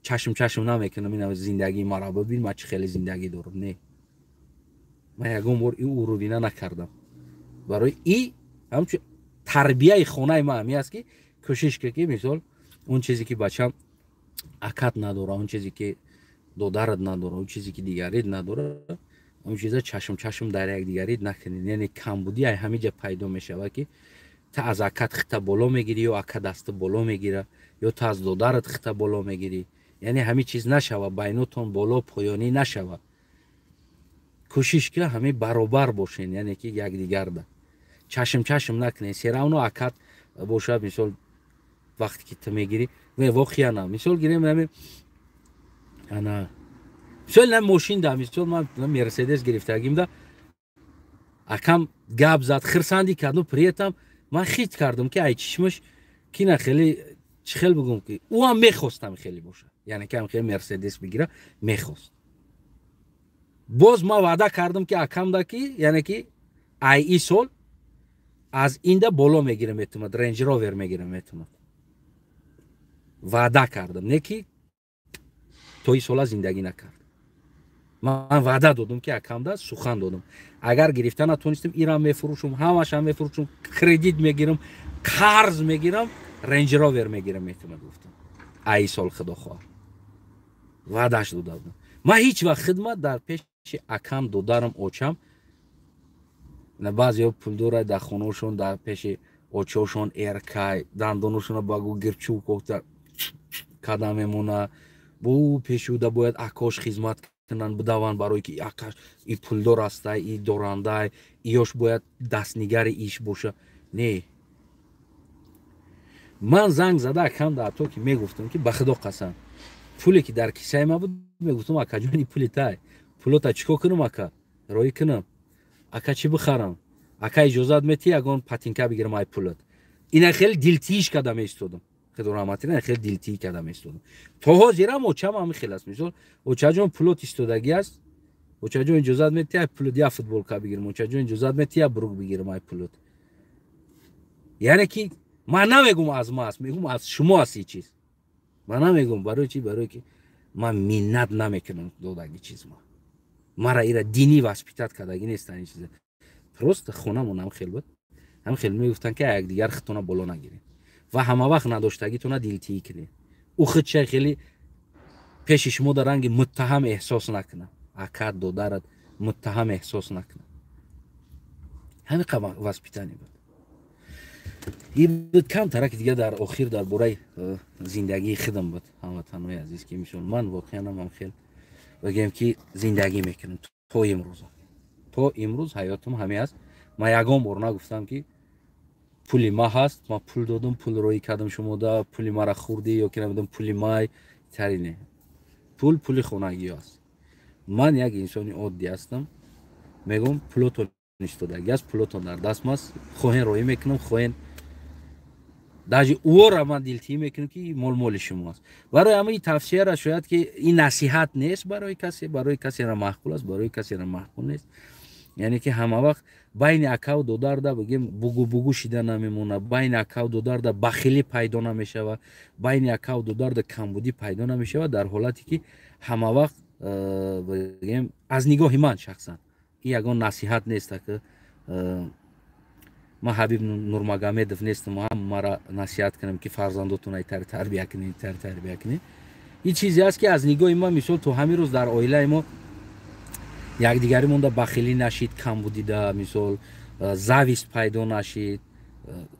چشم نمیکنم این زندگی ما را ببین ما چه خیلی زندگی دارم نه من یگون بار این اوروینه نکردم برای این همچون تربیه خانه ما همی است که کوشش که مثال اون چیزی که بچم اکت نداره اون چیزی که دودرد نداره اون چیزی که دیگری نداره اون چیزا چشم در یک دیگری نکنید یعنی کمبودی همینجا پیدا میشه که تا از اکت خطا بالا میگیری یا اکت دست بالا میگیره یا تا از دودرت خطا بالا میگیری یعنی همین چیز نشوه بیناتون بالا پایانی نشوه کوشش که همه برابر باشین یعنی که یک دیگر ده چشم نکنید سراونو اکت باشه مثال وقتی که تو میگیری واقعا نه مثال گیریم همین انا مثال نه ماشین ده مثال من مرسدس گرفتگیم ده اکم گاب زد خرسندی کردم پریتم من خیت کردم که ای چشمش کی نه خیلی خیلی بگم که او هم میخواستم خیلی باشه یعنی که هم خیلی مرسدس بگیره میخواست باز ما وعده کردم که اکم ده کی یعنی که ای سال از اینده بالا میگیرم اعتماد رنج راور میگیرم اعتماد وعده کردم نه که توی سال زندگی نکرد من وعده دادم که اکامدا سخن دادم اگر گرفتن نتونستم ایران میفروشم همش هم میفروشم کردیت میگیرم قرض میگیرم رنج راور میگیرم میتونم گفتم ای سال خدا خواه وعدهش دادم من هیچ وقت خدمت در پیش اکام دادارم اوچم نه بعضی پول داره در خونهشون در پیش اوچوشون ارکای دندونشون باگو گرچو کوتر کداممونه بو پیشوده باید اکاش خدمت کنن بدوان برای که اکاش ای پولدار است ای دورنده ایش باید دستنگر ایش باشه نه من زنگ زده کم در تو که میگفتم که به خدا قسم پولی که در کیسه ما بود میگفتم اکا جون ای پولی تای پولو تا چیکار کنم اکا روی کنم اکا چی بخرم اکا اجازه میتی اگون پاتینکا بگیرم ای پولت اینا خیلی دلتیش کردم استودم خدا رحمتی نه خیلی دلتی کردم استودم تو حاضرم اوچم هم خیلی است میشول اوچا جون پولت استودگی است اوچا جون اجازه میتی پول دیا فوتبال کا بگیرم اوچا جون اجازه میتی بروک بگیرم ای پولت یعنی که من نمیگم از ما است میگم از شما است این چیز من نمیگم برای چی برای که من منت نمیکنم دادگی چیز ما را ایرا دینی واسپیتات کردگی نیست این چیز درست خونمون هم خیلی بود هم خیلی میگفتن که یک دیگر خطونه بالا نگیرین و همه وقت نداشتگیتون دلتی کنین او خودش خیلی پیش شما در رنگ متهم احساس نکنه اکاد دادرت متهم احساس نکنه همین واسپیتانی بود این بود کم ترک دیگه در آخر در برای زندگی خودم بود هموطنای عزیز که میشون من واقعا هم خیلی بگم که زندگی میکنم تا امروز حیاتم همین است من یگان بار نگفتم که پولی ما هست ما پول دادم پول روی کردم شما دا پولی ما را خوردی یا که نمیدونم پولی مای ترینه پول خونگی است من یک انسانی عادی هستم میگم پولتون نیستودگی است پولتون در دست ماست خواهین روی میکنم خواهین داجی او را من دلتی میکنم که مال شماست برای همه تفسیر را شاید که این نصیحت نیست برای کسی را محقول است برای کسی را محقول نیست یعنی که همه وقت بین اکا و دودار دا بگیم بگو شیده نمیمونه بین اکا و دودار دا بخیلی پیدا نمیشه و بین اکا و دودار دا کمبودی پیدا نمیشه و در حالتی که همه وقت بگیم از نگاه من شخصا این یگان نصیحت نیست که ما حبیب نورمگامدov نیستم ما را نصیحت کنم که فرزندتون ای تربیت کنید این چیزی است که از نگاه ما مثال تو همین روز در عائله ما یک دیگریمون دا بخیلی نشید کمبودی دا مثال زاویست پیدا نشید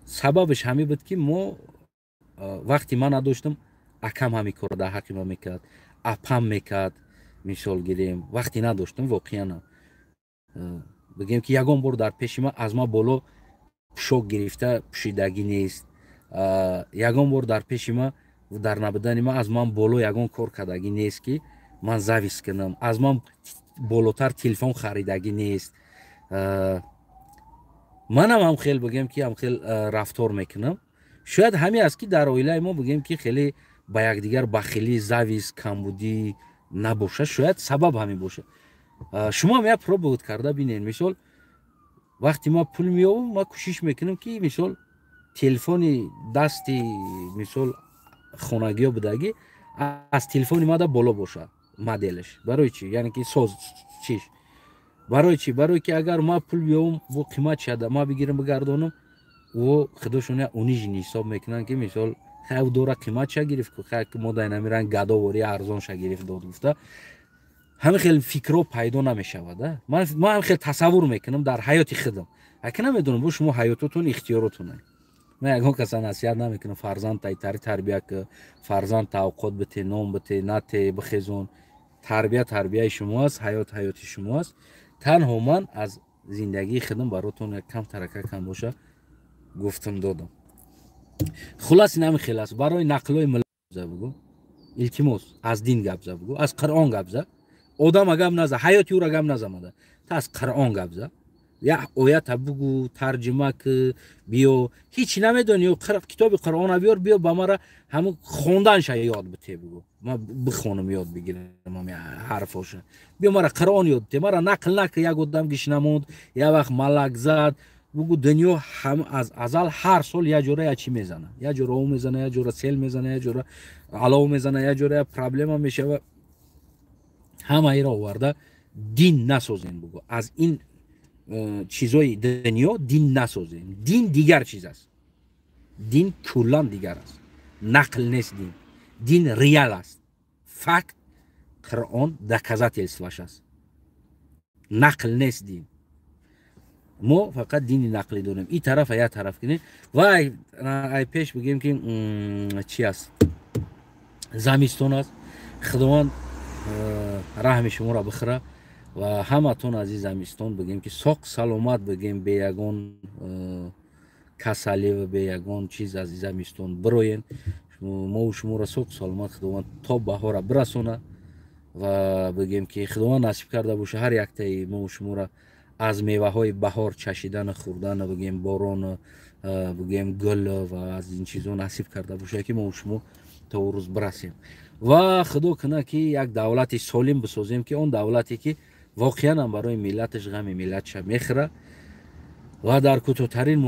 سببش همین بود که ما وقتی من نداشتم اکم همی کار در حقی ما میکرد اپم میکرد مثال گیریم وقتی نداشتم واقعا بگیم که یگان بار در پیش ما از ما بالا پوشاک گرفته پوشیدگی نیست یگان بار در پیش ما در نبودن ما از من بالا یگان کار کردگی نیست که من زاویست کنم از من بالاتر تلفن خریدگی نیست منم هم خیلی بگم که هم خیلی رفتار میکنم شاید همین است که در عائله ما بگیم که خیلی با یکدیگر بخیلی زاویس کمبودی نباشه شاید سبب همین باشه شما هم یک پروب کرده بینین مثال وقتی ما پول میابم ما کوشش میکنم که مثال تلفن دستی مثال خونگی ها بدگی از تلفن ما دا بالا باشه مدلش برای چی یعنی که ساز چیش برای چی برای که اگر ما پول بیام و قیمت شده ما بگیرم بگردونم و خودشون اونی حساب میکنن که مثال خیلی دوره قیمت شا گرفت که خیلی ما داینا میرن گداوری ارزان شا گرفت داد گفته همه خیلی فکر پیدا نمیشود من هم خیلی تصور میکنم در حیات خودم اگه نمیدونم بو شما حیاتتون اختیاراتونه من یگان کسا نصیحت نمیکنم فرزند تربیت که فرزند توقعات بته نام بته نته بخیزون تربیت شماست حیات شماست تنها من از زندگی خودم براتون کم ترکه کم باشه گفتم دادم خلاص این خیلی است برای نقلای ملت بگو التماس از دین گپ بگو از قرآن گپ آدم گپ نزه حیاتی او را گپ نزه تا از قرآن گپ یا آیت بگو ترجمه که بیا هیچ نمیدونی کتاب قرآن بیار بیا با ما را همون خوندنش یاد بده بگو ما بخونم یاد بگیرم ما حرفاش بیا ما را قرآن یاد بده ما را نقل نکه یک آدم گیش نموند یا وقت ملک زد بگو دنیا هم از ازل هر سال یه جوره چی میزنه یه جوره او میزنه یه جوره سیل میزنه یه جوره علاو میزنه یه جوره پرابلم میشه و همه ای را آورده دین نسازین بگو از این چیزای دنیا دین نسازین. دین دیگر چیز است. دین کلان دیگر است. نقل نیست دین. دین ریال است. فکت قرآن دکزات السواش است. نقل نیست دین. ما فقط دین نقلی داریم. این طرف یا طرف کنیم و ای پیش بگیم که چی است؟ زمستون است. خداوند رحم شما را بخره و همتون از این زمستون بگیم که ساق سلامت بگیم به یگان کسالی و به یگان چیز از این زمستون بروین. ما و شما را ساق سلامت خداوند تا بهار برسونه و بگیم که خداوند نصیب کرده باشه هر یک تای ما و شما را از میوه های بهار چشیدن خوردن بگیم باران بگیم گل و از این چیزا نصیب کرده باشه که ما و شما تا روز برسیم و خدا کنه که یک دولت سالم بسازیم که اون دولتی که واقعا هم برای ملتش غم ملتش میخره و در کوتاه‌ترین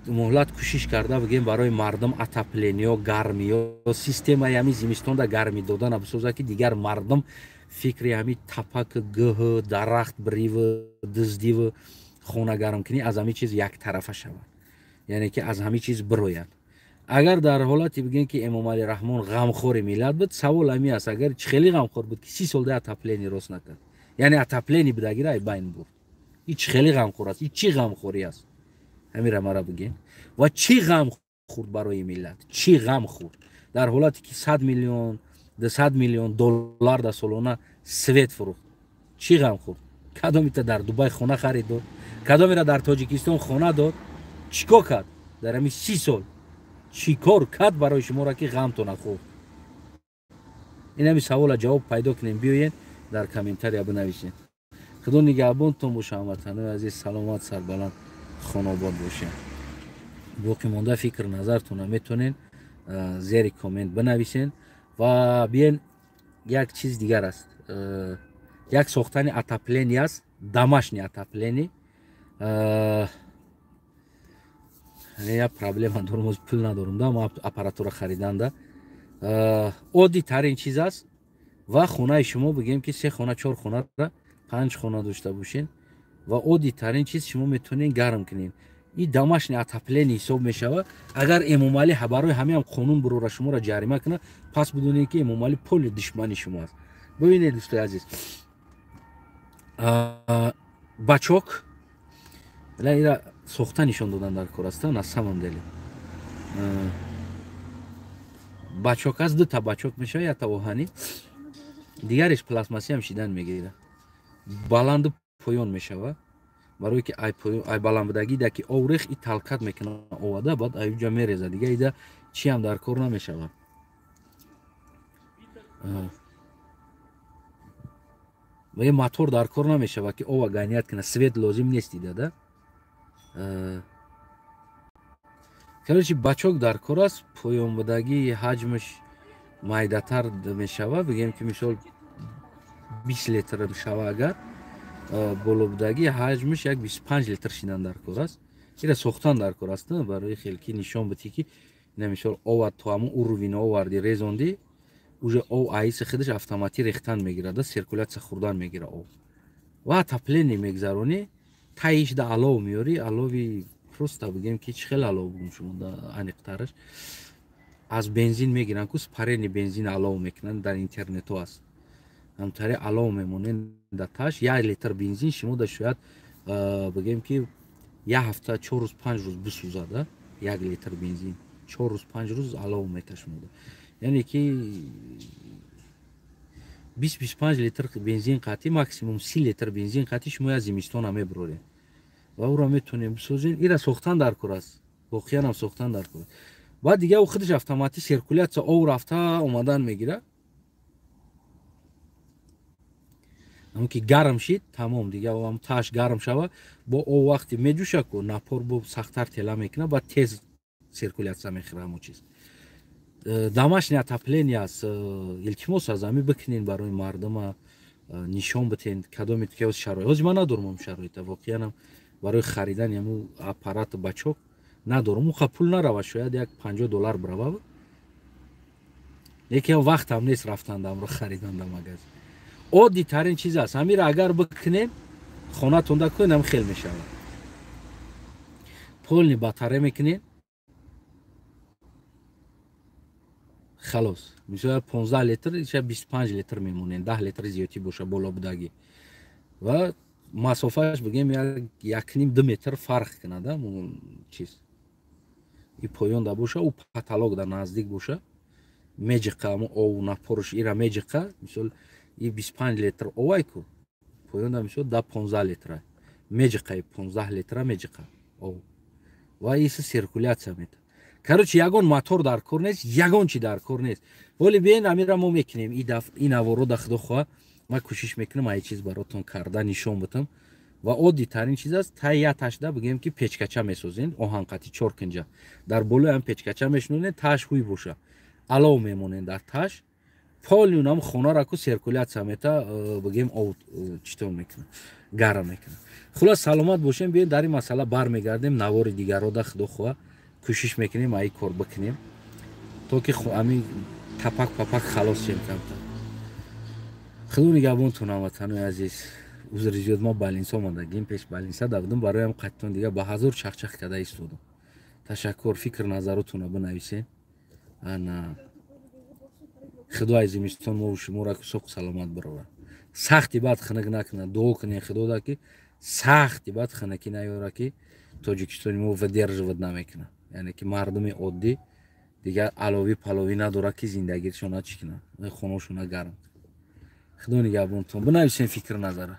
مهلت کوشش کرده بگیم برای مردم اتاپلینی و گرمی و سیستم همی زمستون دا گرمی دادن بسازه که دیگر مردم فکری همی تپک گه درخت بریو دزدی و خونه گرم کنی از همه چیز یک طرفه شود، یعنی که از همه چیز بروید. اگر در حالتی بگیم که امام علی رحمان غمخور ملت بود، سوال همی است اگر خیلی غمخور بود که 30 سال ده اتاپلینی راست نکرد، یعنی اتاپلینی بدگیره ای بین برد. این خیلی غمخور است. این چی غمخوری است؟ همین را مرا بگین. و چی غم خورد برای ملت؟ چی غم خورد در حالتی که 100 میلیون 200 میلیون دلار در سالانه سوئد فروخت؟ چی غم خورد؟ کدامی تا در دبی خونه خرید داد، کدامی را در تاجیکستان خونه داد، چیکار کرد در همین 30 سال؟ چیکار کرد برای شما را که غم تو نخورد؟ این همین سوال جواب پیدا کنیم، بیاین در کامنتر یا بنویسین. خدا نگهبانتون باشه. هموطنان عزیز سلامت سربلند خانه آباد باشه. باقی مانده فکر نظرتون میتونین زیر کامنت بنویسین و بیاین یک چیز دیگر است. یک ساختن اتاپلینی است، دمشنی اتاپلینی. یک پرابلم دارم، از پول ندارم دا ما اپاراتور خریدن دا. عادی ترین چیز است و خونه شما بگیم که 3 خانه 4 خانه را 5 خانه داشته باشین و عادی ترین چیز شما میتونین گرم کنین. این دمشنی اتاپلینی حساب میشوه. اگر امام علی برای همه هم قانون برو شما را جریمه کنه، پس بدونید که امام علی پول دشمنی شما است. ببینید دوستای عزیز، بچوک اینا ساخته نشان دادن در کورستان از سمندلی. بچوک از 2 تا بچوک میشه، یا تا اوهانی دیگرش پلاستماسی هم شیدن میگیره، بلند پایان میشوه برای که ای بلند بدگی ده که اورخ ای تلکت میکنه آوده بعد ایوجا میریزه دیگه ایده چی هم در کار نمیشوه. و یه موتور در کار نمیشوه که آوا گانیت کنه، سویت لازم نیست ایده ده. کرچی بچوک در کار است، پایان بدگی حجمش مایدتر میشوه. بگیم که مثال 20 لیتر میشوه، اگر بالا بودگی حجمش یک 25 لیتر شیدن در کار است. این ساختن در کار است برای خیلی نشان بدی که نمیشه آورد تو همون اوروینا آوردی ریزوندی اوج او آیس خودش اتوماتیک ریختن میگیره، دا سرکولیت خوردن میگیره او و تپلینی میگذرونی تایش دا علاو میاری. علاوی پروستا بگیم که چه خیلی علاو بگم شما دا انقدرش از بنزین میگیرن که سپرینی بنزین علاو میکنن، در اینترنت ها است همطوری علاو میمونن در تاش. 1 لیتر بنزین شما دا شاید بگیم که 1 هفته 4 روز 5 روز بسوزه. 1 لیتر بنزین 4 روز 5 روز علاو میکشه، یعنی که 20-25 لیتر بنزین قاطی ماکسیموم 30 لیتر بنزین قاطی شما از زمستون هم ببرین و او را میتونیم بسازین. این ساختن در کار است، واقعا هم ساختن در کار. بعد دیگه او خودش اتوماتیک سرکولیت او رفته اومدن میگیره. اما که گرم شید تمام دیگه او هم تاش گرم شوه با او وقتی میجوشه که نپور با سختتر تلا میکنه با تیز سرکولیت میخوره همون چیز. دمشنی اتاپلینی است. التماس از همی بکنین برای مردم نشان بدین کدامی که از شرایط از من ندارم شرایط واقعا برای خریدن یمو اپارات بچوک ندارم. خب پول نروه، شاید یک $50 بروه، یکی وقت هم نیست رفتن دم رو خریدن در مغازه. عادی ترین چیز است. همین را اگر بکنیم خونتون دا کنیم خیلی میشه. پولنی باتره میکنین خلاص میشه 15 لیتر میشه 25 لیتر میمونین 10 لیتر زیادی باشه بالا بودگی و مسافهش بگیم یک نیم 2 متر فرق کنه دا اون چیز این پایان دا باشه و پتالوگ دا نزدیک باشه میجقه او نپرش ایرا میجقه مثل این 25 لیتر اوای کو پایان دا میشه دا 15 لیتر میجقه 15 لیتر میجقه او و این سیرکولیاسیا میده. Короче, ягон мотор дар кор нест, ягон чи дар кор нест. Вали биен амира мо мекунем ин аворо да худо хоҳа ма кӯшиш мекунам ай чиз баротон карда нишон бутам ва оддӣ тарин чиз аст таи яташда бигем ки печкача месозен оҳанқати 4 кинҷа дар болои ам печкача мешунонен таш ҳуй боша алов мемонен дар таш поли унам хонараку сиркулясия мета бигем ов читон мекунам гарм мекунам. Хулас саломат бошем биен дар ин масъала бармегардем навори дигаро да худо хоҳа کوشش میکنیم ای کار بکنیم تا که همین تپک پپک خلاص شیم کمتر. خدا نگهبانتون هموطنان عزیز. عذر زیاد ما بالینسا ماندگیم پیش بالینسا دویدم برایم قطعتون دیگه به هزار چخچخ کده ایستادم. تشکر فکر نظراتون رو بنویسین. انا خدا عزیزمستون ما و شما را سوق سلامت براره. سختی بعد خنک نکنه دعا کنین خدا دا که سختی بعد خنکی نیاره که توجیکستانی ما و درج ود نمیکنه. یعنی که مردم عادی دیگر علاوه پلاوی نداره که زندگیشون چیکنه خونه‌شون گرم. خدا نگهبانتون. بنویسین فکر نظره.